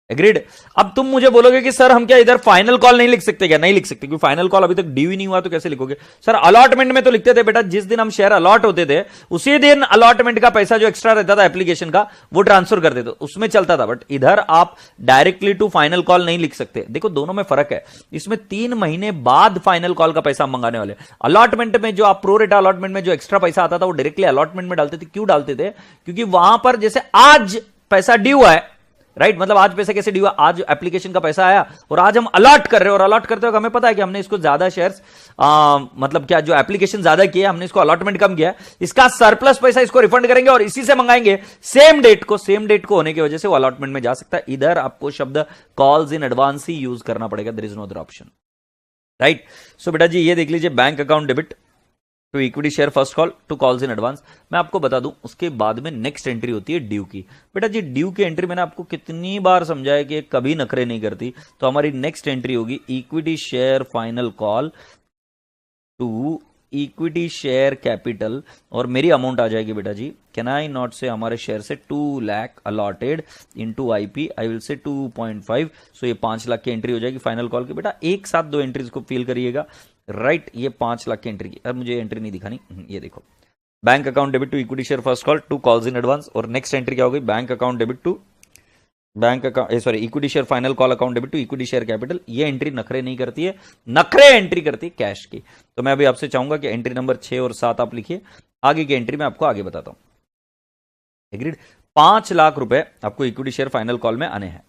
एग्रीड? अब तुम मुझे बोलोगे कि सर हम क्या इधर फाइनल कॉल नहीं लिख सकते क्या? नहीं लिख सकते, क्योंकि फाइनल कॉल अभी तक ड्यू ही नहीं हुआ, तो कैसे लिखोगे? सर अलॉटमेंट में तो लिखते थे बेटा, जिस दिन हम शेयर अलॉट होते थे उसी दिन अलॉटमेंट का पैसा जो एक्स्ट्रा रहता था एप्लीकेशन का वो ट्रांसफर कर देते, उसमें चलता था। बट इधर आप डायरेक्टली टू फाइनल कॉल नहीं लिख सकते। देखो दोनों में फर्क है, इसमें 3 महीने बाद फाइनल कॉल का पैसा मंगाने वाले। अलॉटमेंट में जो आप प्रो रेटा अलॉटमेंट में जो एक्स्ट्रा पैसा आता था वो डायरेक्टली अलॉटमेंट में डालते थे। क्यों डालते थे? क्योंकि वहां पर जैसे आज पैसा ड्यू है, राइट, मतलब आज पैसा कैसे ड्यू? आज एप्लीकेशन का पैसा आया और आज हम अलॉट कर रहे हैं, और अलॉट करते वक्त हमें पता है कि हमने इसको ज्यादा शेयर्स मतलब क्या, जो एप्लीकेशन ज्यादा किया हमने इसको अलॉटमेंट कम किया, इसका सरप्लस पैसा इसको रिफंड करेंगे और इसी से मंगाएंगे सेम डेट को होने की वजह से वो अलॉटमेंट में जा सकता है। इधर आपको शब्द कॉल्स इन एडवांस ही यूज करना पड़ेगा, there is no other option, right. So बेटा जी ये देख लीजिए, bank account debit to equity share first call to calls in advance. मैं आपको बता दूं उसके बाद में नेक्स्ट एंट्री होती है ड्यू की। बेटा जी ड्यू की एंट्री मैंने आपको कितनी बार समझाया कि कभी नखरे नहीं करती। तो हमारी नेक्स्ट एंट्री होगी equity share final call to equity share capital, और मेरी अमाउंट आ जाएगी बेटा जी, कैन आई नॉट से हमारे शेयर से 2 lakh allotted into IP, I will say 2.5। सो ये 5 लाख की एंट्री हो जाएगी फाइनल कॉल की। बेटा एक साथ 2 एंट्रीज को फील करिएगा, राइट। ये 5 लाख की एंट्री की, अब मुझे एंट्री नहीं दिखानी, ये देखो bank account debit to equity share first call to calls in advance. और नेक्स्ट एंट्री क्या होगी? Bank account debit to bank account, sorry, equity share final call account debit to equity share capital. ये entry नखरे नहीं करती है, नखरे entry करती है कैश की। तो मैं अभी आपसे चाहूंगा कि एंट्री नंबर 6 और 7 आप लिखिए, आगे की एंट्री मैं आपको आगे बताता हूं। एग्रीड? 5 लाख रुपए आपको इक्विटी शेयर फाइनल कॉल में आने हैं।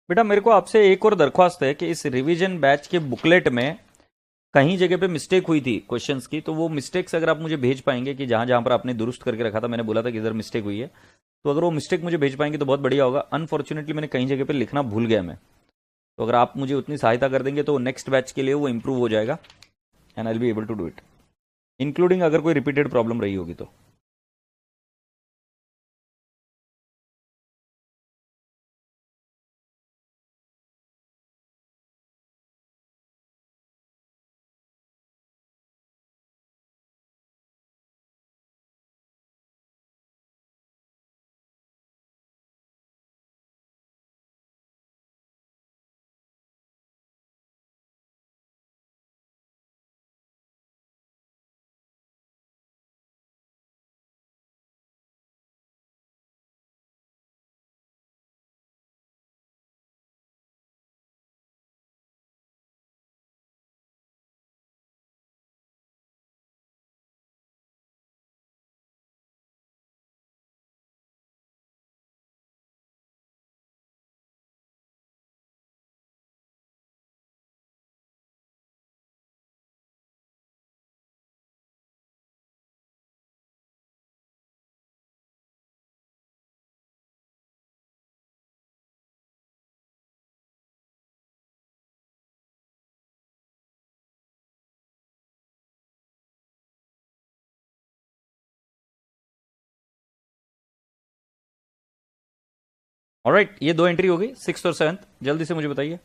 बेटा मेरे को आपसे एक और दरख्वास्त है कि इस रिवीजन बैच के बुकलेट में कहीं जगह पे मिस्टेक हुई थी क्वेश्चंस की, तो वो मिस्टेक्स अगर आप मुझे भेज पाएंगे कि जहां जहां पर आपने दुरुस्त करके रखा था, मैंने बोला था कि इधर मिस्टेक हुई है, तो अगर वो मिस्टेक मुझे भेज पाएंगे तो बहुत बढ़िया होगा। अनफॉर्चुनेटली मैंने कहीं जगह पे लिखना भूल गया मैं, तो अगर आप मुझे उतनी सहायता कर देंगे तो नेक्स्ट बैच के लिए वो इंप्रूव हो जाएगा and I will be able to do it, including अगर कोई रिपीटेड प्रॉब्लम रही होगी तो। ऑलराइट, ये दो एंट्री हो गई, 6th और 7th, जल्दी से मुझे बताइए।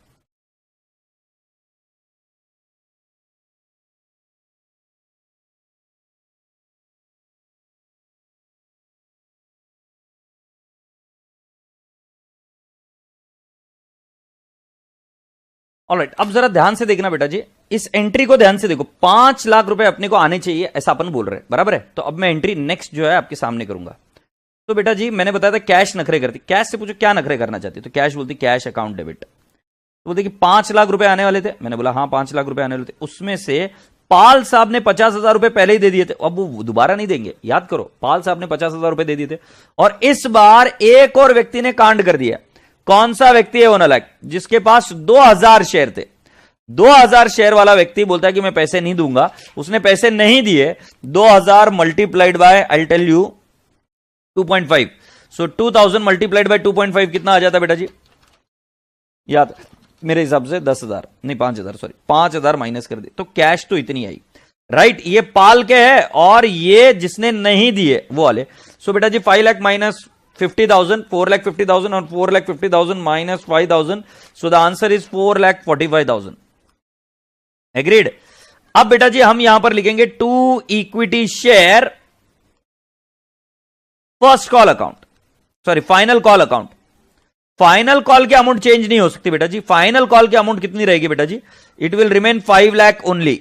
ऑलराइट, अब जरा ध्यान से देखना बेटा जी, इस एंट्री को ध्यान से देखो। 5 लाख रुपए अपने को आने चाहिए ऐसा अपन बोल रहे हैं, बराबर है। तो अब मैं एंट्री नेक्स्ट जो है आपके सामने करूंगा। तो बेटा जी मैंने बताया था कैश नखरे करती, कैश से पूछो क्या नखरे करना चाहती, तो कैश बोलती कैश अकाउंट डेबिट। तो बोलते कि 5 लाख रुपए आने वाले थे, मैंने बोला हाँ 5 लाख रुपए आने वाले थे, उसमें से पाल साहब ने 50,000 रुपए पहले ही दे दिए थे, अब वो दोबारा नहीं देंगे, याद करो पाल साहब ने 50,000 रुपए दे दिए थे। और इस बार एक और व्यक्ति ने कांड कर दिया। कौन सा व्यक्ति है वो नालायक, जिसके पास 2,000 शेयर थे। 2,000 शेयर वाला व्यक्ति बोलता है कि मैं पैसे नहीं दूंगा, उसने पैसे नहीं दिए। 2,000 multiplied by, I tell you 2.5, so 2,000 multiplied by 2.5 कितना आ जाता बेटा जी, याद मेरे हिसाब से 10,000 नहीं 5,000, सॉरी 5,000 माइनस कर दे तो कैश तो इतनी आई, राइट। ये पाल के है और ये जिसने नहीं दिए वो वाले। सो बेटा जी 5 लाख माइनस 50,000, 4,50,000 और 4,50,000 minus 5,000, so the answer is 4,45,000। Agreed. अब बेटा जी हम यहां पर लिखेंगे to equity share first call account, sorry final call account. Final call की अमाउंट चेंज नहीं हो सकती बेटा जी। फाइनल कॉल की अमाउंट कितनी रहेगी बेटा जी, it will remain 5 lakh only,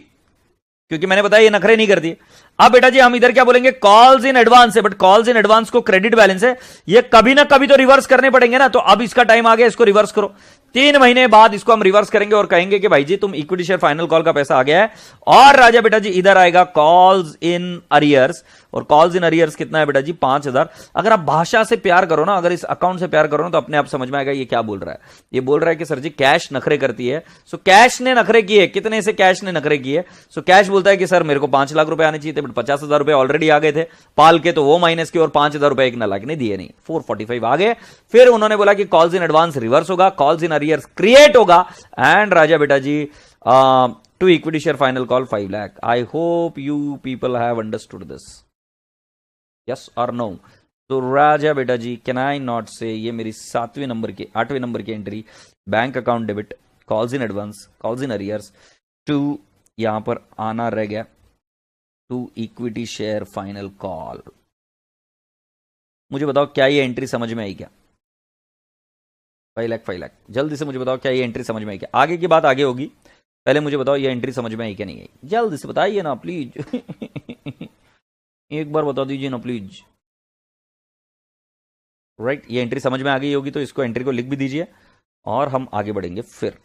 क्योंकि मैंने बताया ये नखरे नहीं करती। अब बेटा जी हम इधर क्या बोलेंगे, कॉल्स इन एडवांस है, बट कॉल्स इन एडवांस को क्रेडिट बैलेंस है, ये कभी ना कभी तो रिवर्स करने पड़ेंगे ना। तो अब इसका टाइम आ गया, इसको रिवर्स करो। 3 महीने बाद इसको हम रिवर्स करेंगे और कहेंगे कि भाई जी तुम इक्विटी शेयर फाइनल कॉल का पैसा आ गया है। और राजा बेटा जी इधर आएगा कॉल्स इन अरियर्स, और कॉल्स इन अरियर्स कितना है बेटा जी 5,000। अगर आप भाषा से प्यार करो ना, अगर इस अकाउंट से प्यार करो ना, तो अपने आप समझ में आएगा ये क्या बोल रहा है। ये बोल रहा है कि सर जी कैश नखरे करती है। सो कैश ने नखरे किए, कितने से कैश ने नखरे किए। सो कैश बोलता है कि सर मेरे को 5 लाख रुपए आने चाहिए थे, बट 50,000 रुपए ऑलरेडी आ गए थे पाल के, तो वो माइनस के और 5,000 रुपए एक नालायक ने दिए नहीं, 445 आ गए। फिर उन्होंने बोला कि कॉल्स इन एडवांस रिवर्स होगा, कॉल्स इन अरियर्स क्रिएट होगा, एंड राजा बेटा जी to equity share final call 5 lakh. I hope you people have understood this, yes और नो। तो राजा बेटा जी कैन आई नॉट से, ये मेरी 8वें नंबर की entry, bank account debit, calls in advance, calls in arrears, to यहां पर आना रह गया to equity share final call. मुझे बताओ क्या ये एंट्री समझ में आई क्या, 5 लाख, जल्दी से मुझे बताओ क्या ये एंट्री समझ में आई क्या। आगे की बात आगे होगी, पहले मुझे बताओ ये एंट्री समझ में आई क्या नहीं आई, जल्दी से बताइए ना प्लीज। एक बार बता दीजिए ना प्लीज। राइट, ये एंट्री समझ में आ गई होगी तो इसको एंट्री को लिख भी दीजिए और हम आगे बढ़ेंगे फिर।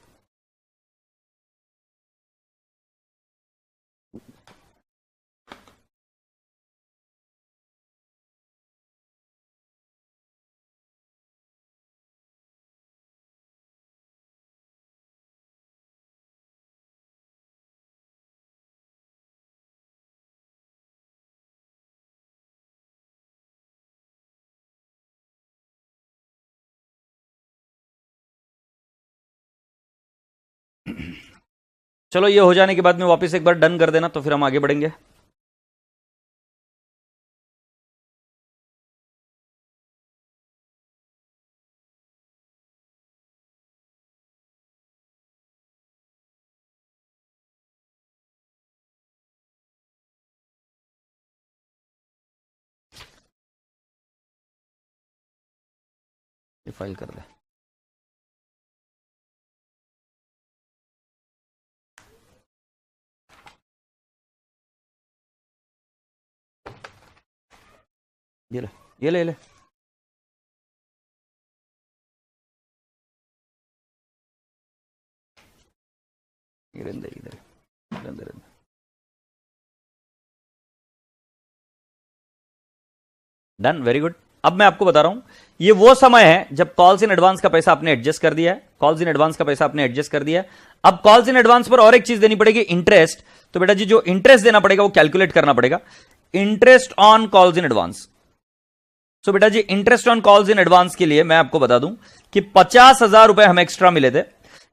चलो ये हो जाने के बाद में वापस एक बार डन कर देना, तो फिर हम आगे बढ़ेंगे। ये फाइल कर दे। ये ले, ये ले, ले। इधर इधर इधर। Done, very good. अब मैं आपको बता रहा हूं, ये वो समय है जब कॉल्स इन एडवांस का पैसा आपने एडजस्ट कर दिया है। कॉल्स इन एडवांस का पैसा आपने एडजस्ट कर दिया है। अब कॉल्स इन एडवांस पर और एक चीज देनी पड़ेगी, इंटरेस्ट। तो बेटा जी जो इंटरेस्ट देना पड़ेगा वो कैलकुलेट करना पड़ेगा, interest on calls in advance. So बेटा जी interest on calls in advance के लिए मैं आपको बता दूं कि 50,000 रुपए हमें एक्स्ट्रा मिले थे,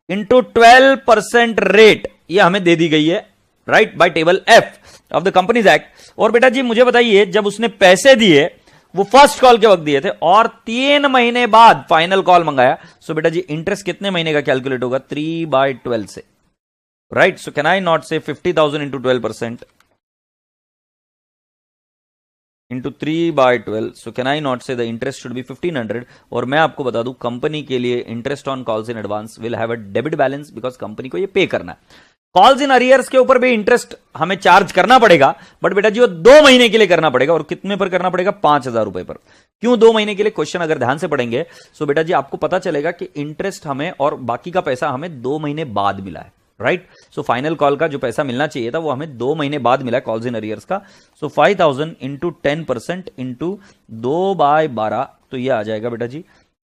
इंटू 12% रेट ये हमें दे दी गई है, right, by table F of the companies act. और बेटा जी मुझे बताइए, जब उसने पैसे दिए वो फर्स्ट कॉल के वक्त दिए थे और 3 महीने बाद फाइनल कॉल मंगाया, सो बेटा जी इंटरेस्ट कितने महीने का कैलकुलेट होगा? 3/12 से, right. So can I not से 50,000 into 12% into 3/12, so can I not से द इंटरेस्ट शुड बी 1500। और मैं आपको बता दूं, कंपनी के लिए interest on calls in advance will have a debit balance, because company को ये पे करना है। कॉल्स इन अरियर्स के ऊपर भी इंटरेस्ट हमें चार्ज करना पड़ेगा, बट बेटा जी वो 2 महीने के लिए करना पड़ेगा। और कितने पर करना पड़ेगा? 5,000 रुपए पर। क्यों 2 महीने के लिए? क्वेश्चन अगर ध्यान से पढ़ेंगे सो बेटा जी आपको पता चलेगा कि इंटरेस्ट हमें और बाकी का पैसा हमें 2 महीने बाद मिला है, राइट। सो फाइनल कॉल का जो पैसा मिलना चाहिए था वो हमें 2 महीने बाद मिला है कॉल्स इन अरियर्स का। सो 5,000 इंटू 10% इंटू 2/12, तो ये आ जाएगा बेटा जी,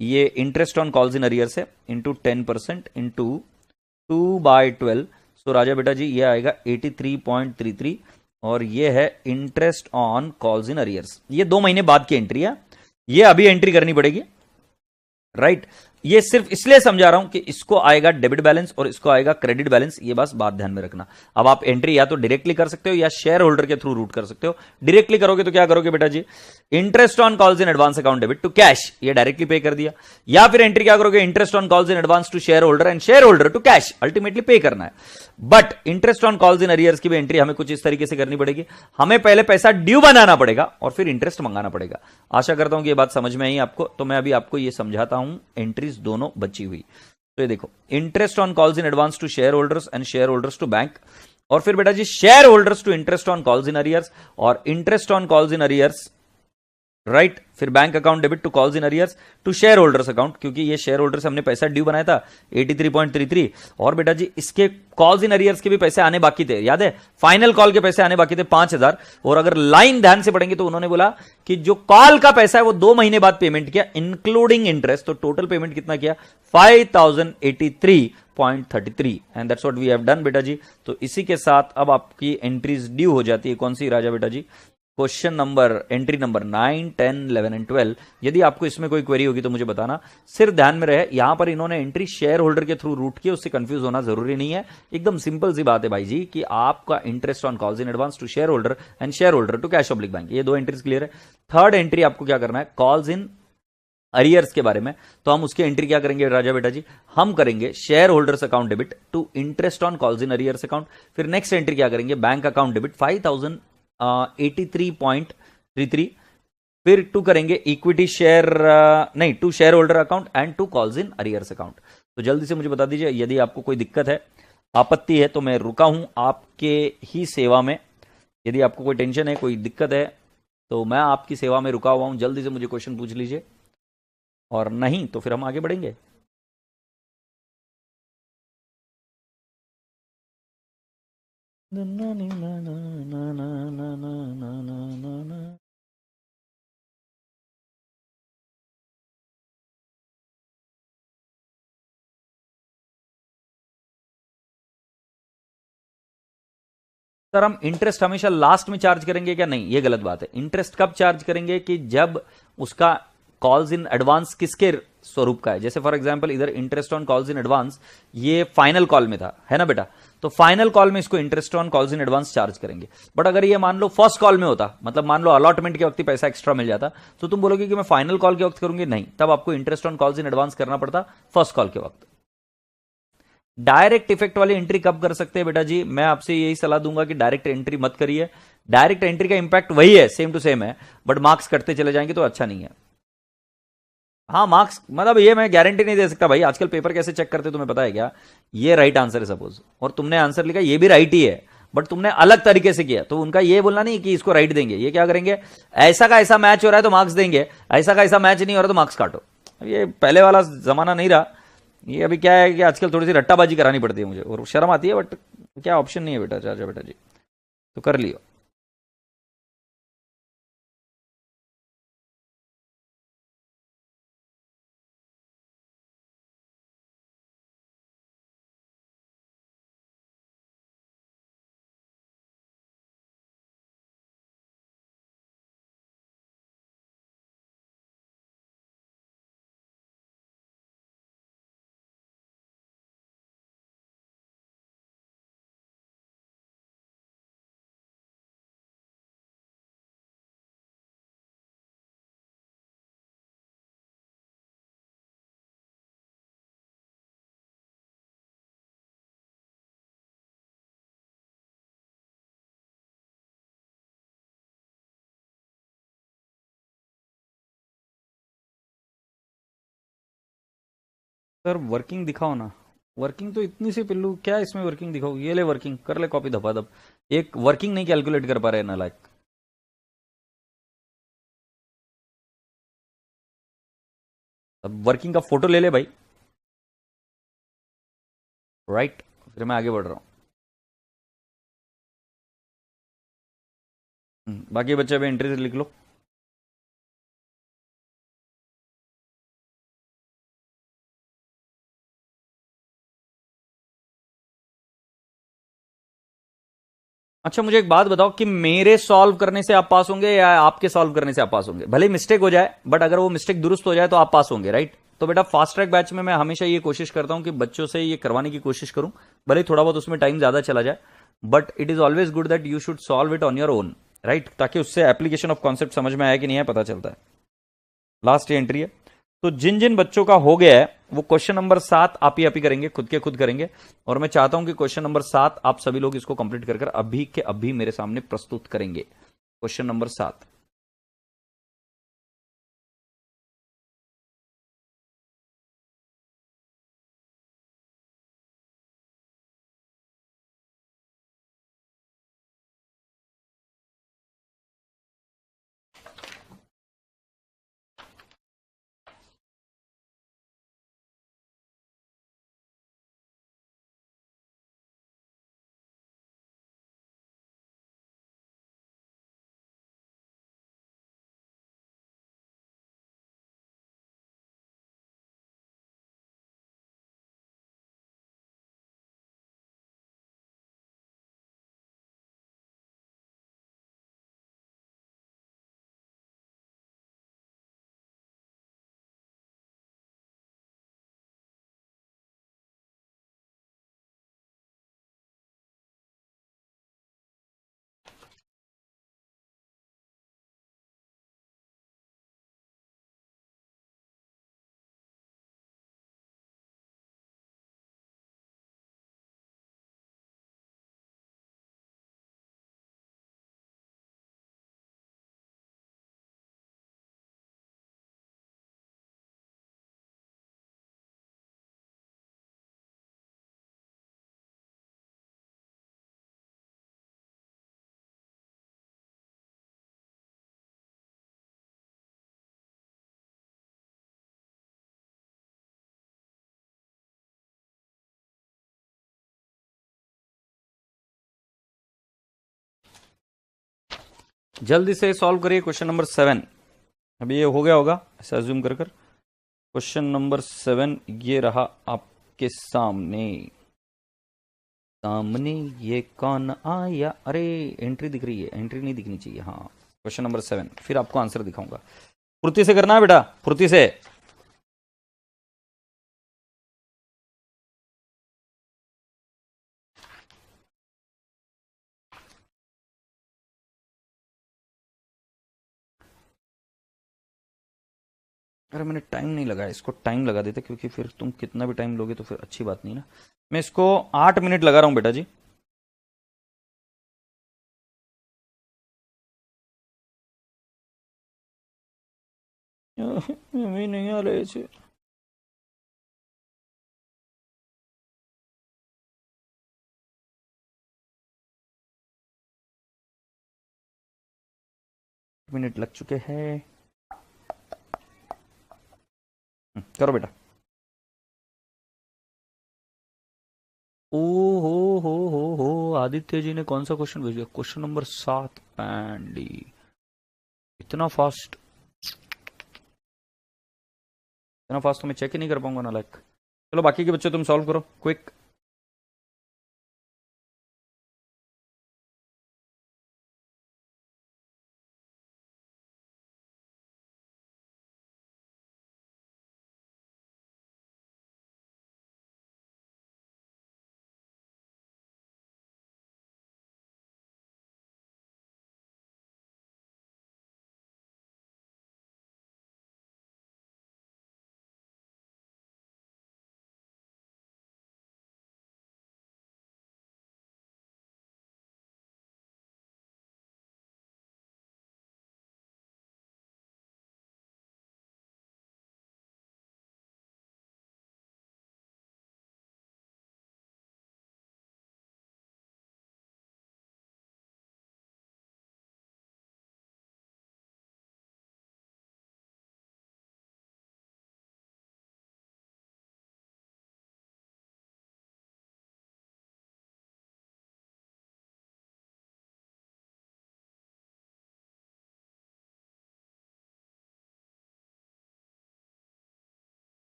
ये interest on calls in arrears है, इंटू 10% इंटू 2/12। सो राजा बेटा जी ये आएगा 83.33, और ये है interest on calls in arrears. ये 2 महीने बाद की एंट्री है, ये अभी एंट्री करनी पड़ेगी, राइट। ये सिर्फ इसलिए समझा रहा हूं कि इसको आएगा डेबिट बैलेंस और इसको आएगा क्रेडिट बैलेंस, ये बस बात ध्यान में रखना। अब आप एंट्री या तो डायरेक्टली कर सकते हो या शेयर होल्डर के थ्रू रूट कर सकते हो। डायरेक्टली करोगे तो क्या करोगे बेटा जी? Interest on calls in advance account debit to cash, ये डायरेक्टली पे कर दिया। या फिर एंट्री क्या करोगे? Interest on calls in advance to share holder and share holder to cash, ultimately pay करना है। But interest on calls in arrears की भी एंट्री हमें कुछ इस तरीके से करनी पड़ेगी, हमें पहले पैसा ड्यू बनाना पड़ेगा और फिर इंटरेस्ट मंगाना पड़ेगा। आशा करता हूं कि ये बात समझ में आई आपको। तो मैं अभी आपको ये समझाता हूं, एंट्रीज दोनों बची हुई। तो ये देखो, interest on calls in advance to share holders and share holders to bank, और फिर बेटा जी share holders to interest on calls in arrears और interest on calls in arrears, right. फिर bank account debit to calls in arrears to share holders account, क्योंकि ये share holder से हमने पैसा ड्यू बनाया था 83.33, और बेटा जी इसके कॉल्स इन अरियर्स के भी पैसे आने बाकी थे, याद है? फाइनल कॉल के पैसे आने बाकी थे 5,000। और अगर लाइन ध्यान से पढ़ेंगे तो उन्होंने बोला कि जो कॉल का पैसा है वो 2 महीने बाद पेमेंट किया इंक्लूडिंग इंटरेस्ट, तो टोटल पेमेंट कितना किया? 5,083.33, and that's what we have done बेटा जी। तो इसी के साथ अब आपकी एंट्रीज ड्यू हो जाती है। कौन सी राजा बेटा जी? Question number, entry number 9, 10, 11 and 12। यदि आपको इसमें कोई क्वेरी होगी तो मुझे बताना। सिर्फ ध्यान में रहे, यहां पर इन्होंने एंट्री शेयर होल्डर के थ्रू रूट की, उससे कंफ्यूज होना जरूरी नहीं है। एकदम सिंपल सी बात है भाई जी कि आपका interest on calls in advance to share holder and share holder to cash oblique bank, ये 2 एंट्रीज क्लियर है। थर्ड एंट्री आपको क्या करना है? कॉल्स इन अरियर्स के बारे में। तो हम उसकी एंट्री क्या करेंगे राजा बेटा जी? हम करेंगे share holders account debit to interest on calls in arrears account. फिर नेक्स्ट एंट्री क्या करेंगे? Bank account debit 5,083.33। फिर टू करेंगे इक्विटी शेयर, नहीं, to share holder account and to calls in arrears account. तो जल्दी से मुझे बता दीजिए, यदि आपको कोई दिक्कत है, आपत्ति है, तो मैं रुका हूं आपके ही सेवा में। यदि आपको कोई टेंशन है, कोई दिक्कत है, तो मैं आपकी सेवा में रुका हुआ हूं। जल्दी से मुझे क्वेश्चन पूछ लीजिए, और नहीं तो फिर हम आगे बढ़ेंगे। सर हम इंटरेस्ट हमेशा लास्ट में चार्ज करेंगे क्या? नहीं, ये गलत बात है। इंटरेस्ट कब चार्ज करेंगे? कि जब उसका कॉल्स इन एडवांस किसके स्वरूप का है? जैसे फॉर एग्जांपल इधर interest on calls in advance ये फाइनल कॉल में था, है ना बेटा, तो फाइनल कॉल में इसको interest on calls in advance charge करेंगे। बट अगर ये मान लो फर्स्ट कॉल में होता, मतलब मान लो अलॉटमेंट के वक्त ही पैसा एक्स्ट्रा मिल जाता, तो तुम बोलोगे कि मैं फाइनल कॉल के वक्त करूंगी, नहीं, तब आपको interest on calls in advance करना पड़ता फर्स्ट कॉल के वक्त। डायरेक्ट इफेक्ट वाली एंट्री कब कर सकते हैं बेटा जी? मैं आपसे यही सलाह दूंगा कि डायरेक्ट एंट्री मत करिए। डायरेक्ट एंट्री का इंपैक्ट वही है, सेम टू सेम है, बट मार्क्स कटते चले जाएंगे तो अच्छा नहीं है। हाँ मार्क्स मतलब ये मैं गारंटी नहीं दे सकता भाई, आजकल पेपर कैसे चेक करते तुम्हें पता है क्या? ये राइट आंसर है सपोज, और तुमने आंसर लिखा ये भी राइट ही है, बट तुमने अलग तरीके से किया, तो उनका ये बोलना नहीं कि इसको राइट देंगे, ये क्या करेंगे, ऐसा का ऐसा मैच हो रहा है तो मार्क्स देंगे, ऐसा का ऐसा मैच नहीं हो रहा तो मार्क्स काटो। ये पहले वाला जमाना नहीं रहा, ये अभी क्या है कि आजकल थोड़ी सी रट्टाबाजी करानी पड़ती है मुझे, और शर्म आती है, बट क्या ऑप्शन नहीं है बेटा, चाचा बेटा जी, तो कर लियो। सर वर्किंग दिखाओ ना, वर्किंग तो इतनी सी पिल्लू, क्या इसमें वर्किंग दिखाओ, ये ले वर्किंग कर ले कॉपी धपाधप, एक वर्किंग नहीं कैलकुलेट कर पा रहे ना लायक। अब वर्किंग का फोटो ले ले भाई, राइट, फिर मैं आगे बढ़ रहा हूँ। बाकी बच्चे अभी एंट्री से लिख लो। अच्छा मुझे एक बात बताओ कि मेरे सॉल्व करने से आप पास होंगे या आपके सॉल्व करने से आप पास होंगे? भले मिस्टेक हो जाए, बट अगर वो मिस्टेक दुरुस्त हो जाए तो आप पास होंगे, राइट? तो बेटा फास्ट ट्रैक बैच में मैं हमेशा ये कोशिश करता हूं कि बच्चों से ये करवाने की कोशिश करूं, भले ही थोड़ा बहुत उसमें टाइम ज्यादा चला जाए, but it is always good that you should solve it on your own, right, ताकि उससे एप्लीकेशन ऑफ कॉन्सेप्ट समझ में आया कि नहीं है पता चलता है। लास्ट एंट्री है, तो जिन जिन बच्चों का हो गया है वो क्वेश्चन नंबर 7 आप ही करेंगे, खुद के खुद करेंगे, और मैं चाहता हूं कि क्वेश्चन नंबर 7 आप सभी लोग इसको कंप्लीट कर अभी के अभी मेरे सामने प्रस्तुत करेंगे। Question number 7। जल्दी से सॉल्व करिए क्वेश्चन नंबर 7। अभी ये हो गया होगा ऐसा अज्यूम कर क्वेश्चन नंबर 7 ये रहा आपके सामने। सामने ये कौन आया, अरे एंट्री दिख रही है, एंट्री नहीं दिखनी चाहिए, हाँ क्वेश्चन नंबर 7, फिर आपको आंसर दिखाऊंगा। फुर्ती से करना है बेटा, फुर्ती से। अरे मैंने टाइम नहीं लगाया, इसको टाइम लगा देते, क्योंकि फिर तुम कितना भी टाइम लोगे तो फिर अच्छी बात नहीं ना। मैं इसको 8 मिनट लगा रहा हूं बेटा जी। अभी नहीं आ रहे छे। मिनट लग चुके हैं। करो बेटा। ओ हो, आदित्य जी ने कौन सा क्वेश्चन भेज दिया? Question number 7, पैंडी। इतना फास्ट, इतना फास्ट तो मैं चेक ही नहीं कर पाऊंगा ना, लाइक। चलो बाकी के बच्चे तुम सॉल्व करो, क्विक।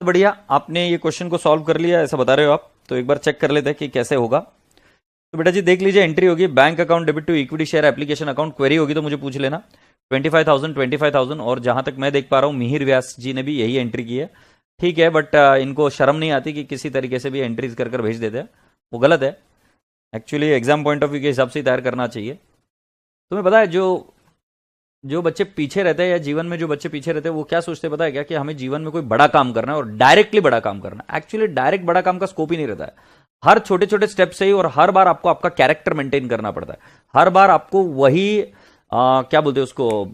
बढ़िया, आपने ये क्वेश्चन को सॉल्व कर लिया ऐसा बता रहे हो आप, तो एक बार चेक कर लेते हैं कि कैसे होगा। तो बेटा जी देख लीजिए, एंट्री होगी bank account debit to equity share application account, query होगी तो मुझे पूछ लेना। 25,000 और जहां तक मैं देख पा रहा हूं मिहिर व्यास जी ने भी यही एंट्री की है। ठीक है, बट इनको शर्म नहीं आती कि किसी तरीके से भी एंट्रीज कर भेज देते हैं, वो गलत है। Actually exam point of view के हिसाब से तैयार करना चाहिए। तुम्हें पता है जो जो बच्चे पीछे रहते हैं या जीवन में जो बच्चे पीछे रहते हैं वो क्या सोचते हैं पता है क्या, कि हमें जीवन में कोई बड़ा काम करना है और डायरेक्टली बड़ा काम करना है। एक्चुअली डायरेक्ट बड़ा काम का स्कोप ही नहीं रहता है। हर छोटे छोटे स्टेप से ही और हर बार आपको आपका कैरेक्टर मेंटेन करना पड़ता है। हर बार आपको वही क्या बोलते हैं उसको,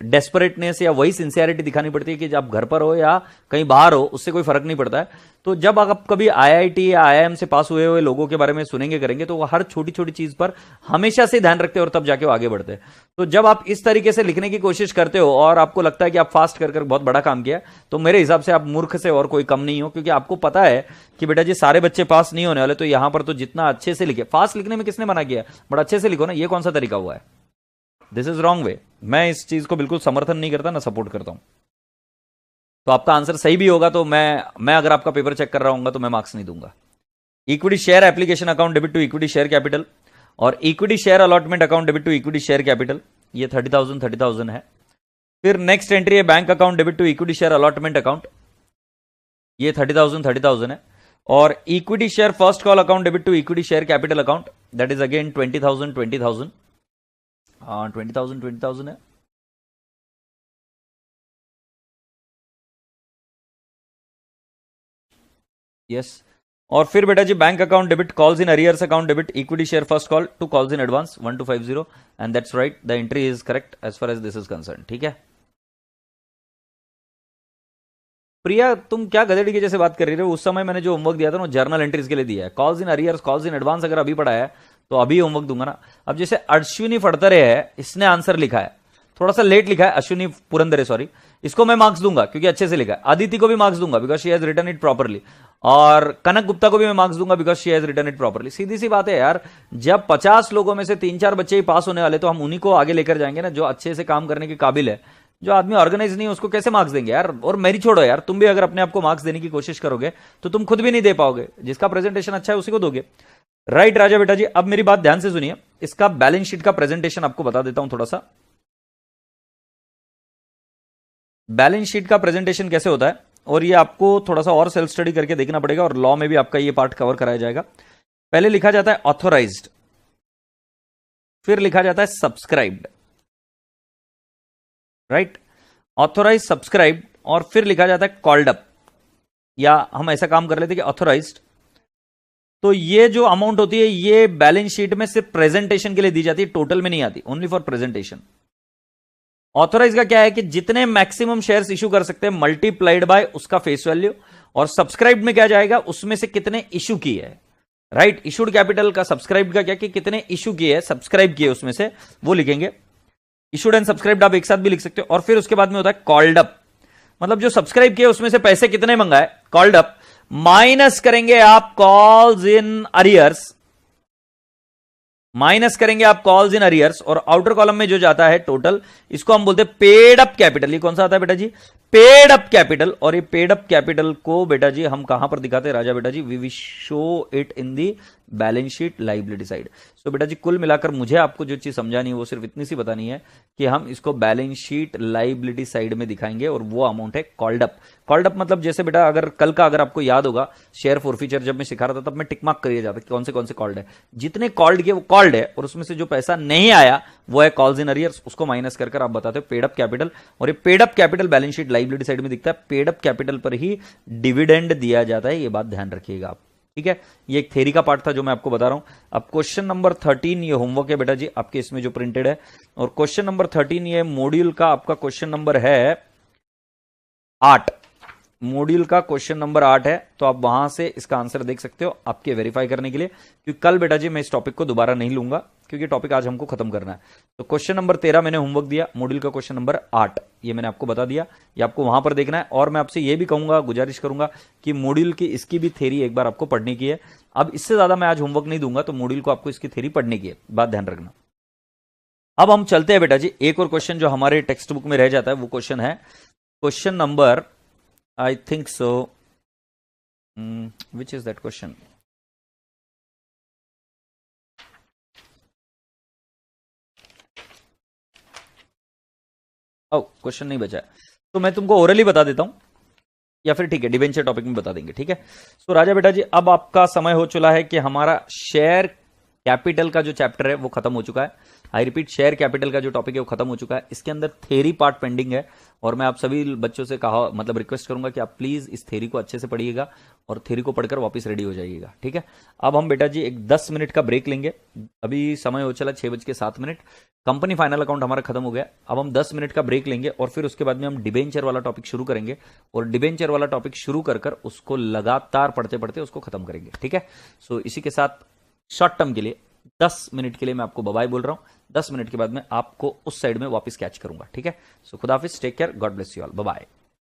डेस्परेटनेस या वही सिंसियरिटी दिखानी पड़ती है कि जब आप घर पर हो या कहीं बाहर हो, उससे कोई फर्क नहीं पड़ता है। तो जब आप कभी आईआईटी या आईआईएम से पास हुए हुए लोगों के बारे में सुनेंगे करेंगे तो वो हर छोटी छोटी चीज पर हमेशा से ध्यान रखते हैं और तब जाके वो आगे बढ़ते हैं। तो जब आप इस तरीके से लिखने की कोशिश करते हो और आपको लगता है कि आप फास्ट कर बहुत बड़ा काम किया, तो मेरे हिसाब से आप मूर्ख से और कोई कम नहीं हो, क्योंकि आपको पता है कि बेटा जी सारे बच्चे पास नहीं होने वाले। तो यहां पर तो जितना अच्छे से लिखे, फास्ट लिखने में किसने मना किया, बड़ा अच्छे से लिखो ना, ये कौन सा तरीका हुआ है? This is wrong way. मैं इस चीज को बिल्कुल समर्थन नहीं करता ना सपोर्ट करता हूं। तो आपका आंसर सही भी होगा तो मैं अगर आपका पेपर चेक कर रहा हूं तो मैं मार्क्स नहीं दूंगा। Equity share application account debit to equity share capital और equity share allotment account debit to equity share capital, ये 30,000 है। फिर नेक्स्ट एंट्री है bank account debit to equity share allotment account, ये 30,000 है। और equity share first call account debit to equity share capital account, that is again 20,000 है। Yes और फिर बेटा जी bank account debit calls in arrears account debit equity share first call to calls in advance 1250 and that's right, the entry is correct as far as this is concern. ठीक है प्रिया, तुम क्या गधेड़ी की जैसे बात कर रही हो? उस समय मैंने जो होमवर्क दिया था ना जर्नल एंट्रीज के लिए दिया है। Calls in arrears calls in advance अगर अभी पढ़ा है तो अभी होमवर्क दूंगा ना। अब जैसे अश्विनी फड़तरे है, इसने आंसर लिखा है, थोड़ा सा लेट लिखा है, अश्विनी पुरंदरे सॉरी, इसको मैं मार्क्स दूंगा क्योंकि अच्छे से लिखा है। अदिति को भी मार्क्स दूंगा because she has written it properly, और कनक गुप्ता को भी मैं मार्क्स दूंगा because she has written it properly. सीधी सी बात है यार, जब 50 लोगों में से 3-4 बच्चे ही पास होने वाले तो हम उन्हीं को आगे लेकर जाएंगे ना, जो अच्छे से काम करने के काबिल है। जो आदमी ऑर्गेनाइज नहीं है उसको कैसे मार्क्स देंगे यार? और मेरी छोड़ो यार, तुम भी अगर अपने आप को मार्क्स देने की कोशिश करोगे तो तुम खुद भी नहीं दे पाओगे। जिसका प्रेजेंटेशन अच्छा है उसी को दोगे। राइट राजा बेटा जी, अब मेरी बात ध्यान से सुनिए। इसका बैलेंस शीट का प्रेजेंटेशन आपको बता देता हूं थोड़ा सा। बैलेंस शीट का प्रेजेंटेशन कैसे होता है, और ये आपको थोड़ा सा और सेल्फ स्टडी करके देखना पड़ेगा, और लॉ में भी आपका ये पार्ट कवर कराया जाएगा। पहले लिखा जाता है ऑथोराइज्ड, फिर लिखा जाता है सब्सक्राइब्ड, राइट, ऑथोराइज सब्सक्राइब्ड, और फिर लिखा जाता है कॉल्ड अप। या हम ऐसा काम कर लेते कि ऑथोराइज्ड, तो ये जो अमाउंट होती है ये बैलेंस शीट में सिर्फ प्रेजेंटेशन के लिए दी जाती है, टोटल में नहीं आती, ओनली फॉर प्रेजेंटेशन। ऑथोराइज का क्या है कि जितने मैक्सिमम शेयर्स इशू कर सकते हैं मल्टीप्लाइड बाय उसका फेस वैल्यू, और सब्सक्राइब में क्या जाएगा उसमें से कितने इशू किए है, राइट। इशूड कैपिटल का सब्सक्राइब का क्या कि कितने इशू किए है, सब्सक्राइब किए उसमें से वो लिखेंगे। इशूड एंड सब्सक्राइब्ड आप एक साथ भी लिख सकते हो। और फिर उसके बाद में होता है कॉल्ड अप, मतलब जो सब्सक्राइब किए उसमें से पैसे कितने मंगाए, कॉल्ड अप, माइनस करेंगे आप कॉल्स इन अरियर्स, माइनस करेंगे आप कॉल्स इन अरियर्स, और आउटर कॉलम में जो जाता है टोटल, इसको हम बोलते हैं पेड अप कैपिटल। ये कौन सा आता है बेटा जी? Paid up capital. और ये पेड अप कैपिटल को बेटा जी हम कहां पर दिखाते हैं राजा बेटा जी? We will show it in the balance sheet liability side. So बेटा जी कुल मिलाकर मुझे आपको जो चीज समझानी है वो सिर्फ इतनी सी बतानी है कि हम इसको बैलेंस शीट लाइबिलिटी साइड में दिखाएंगे, और वो अमाउंट है कॉल्ड अप। कॉल्ड अप मतलब जैसे बेटा अगर कल का अगर आपको याद होगा शेयर फॉरफीचर जब मैं सिखा रहा था तब मैं टिक मार्क करिए जाता कि कौन से कॉल्ड है। जितने कॉल्ड किए वो कॉल्ड है, और उसमें से जो पैसा नहीं आया वो है कॉल्स इन अरियर्स, उसको माइनस कर आप बताते हो पेड अप कैपिटल। और ये paid up capital balance sheet liability side में दिखता है। पेड अप कैपिटल पर ही डिविडेंड दिया जाता है, ये बात ध्यान रखिएगा आप, ठीक है। ये एक थ्योरी का पार्ट था जो मैं आपको बता रहा हूं। अब क्वेश्चन नंबर 13 ये होमवर्क है बेटा जी आपके इसमें जो प्रिंटेड है, और क्वेश्चन नंबर 13 ये मॉड्यूल का आपका क्वेश्चन नंबर है 8, मॉड्यूल का क्वेश्चन नंबर 8 है। तो आप वहां से इसका आंसर देख सकते हो आपके वेरीफाई करने के लिए, क्योंकि कल बेटा जी मैं इस टॉपिक को दोबारा नहीं लूंगा क्योंकि टॉपिक आज हमको खत्म करना है। तो क्वेश्चन नंबर 13 मैंने होमवर्क दिया, मॉड्यूल का क्वेश्चन नंबर 8 ये मैंने आपको बता दिया, ये आपको वहां पर देखना है। और मैं आपसे ये भी कहूंगा, गुजारिश करूंगा कि मॉड्यूल की इसकी भी थ्योरी एक बार आपको पढ़ने की है। अब इससे ज्यादा मैं आज होमवर्क नहीं दूंगा, तो मॉड्यूल को आपको इसकी थ्योरी पढ़ने की है, बात ध्यान रखना। अब हम चलते हैं बेटा जी, एक और क्वेश्चन जो हमारे टेक्स्ट बुक में रह जाता है वो क्वेश्चन है question number I think so which is that question? ओ, क्वेश्चन नहीं बचा है तो मैं तुमको ओरली बता देता हूं, या फिर ठीक है डिबेंचर टॉपिक में बता देंगे, ठीक है। सो राजा बेटा जी, अब आपका समय हो चला है कि हमारा शेयर कैपिटल का जो चैप्टर है वो खत्म हो चुका है। आई रिपीट, शेयर कैपिटल का जो टॉपिक है वो खत्म हो चुका है। इसके अंदर थेरी पार्ट पेंडिंग है, और मैं आप सभी बच्चों से कहा, मतलब रिक्वेस्ट करूंगा कि आप प्लीज इस थेरी को अच्छे से पढ़िएगा और थेरी को पढ़कर वापस रेडी हो जाइएगा, ठीक है। अब हम बेटा जी एक 10 मिनट का ब्रेक लेंगे। अभी समय हो चला 6:07। कंपनी फाइनल अकाउंट हमारा खत्म हो गया। अब हम 10 मिनट का ब्रेक लेंगे और फिर उसके बाद में हम डिबेंचर वाला टॉपिक शुरू करेंगे, और डिबेंचर वाला टॉपिक शुरू कर कर उसको लगातार पढ़ते पढ़ते उसको खत्म करेंगे, ठीक है। सो इसी के साथ शॉर्ट टर्म के लिए 10 मिनट के लिए मैं आपको बाय बोल रहा हूं। 10 मिनट के बाद में आपको उस साइड में वापस कैच करूंगा, ठीक है। सो खुदा हाफिज, take care, God bless you all, bye.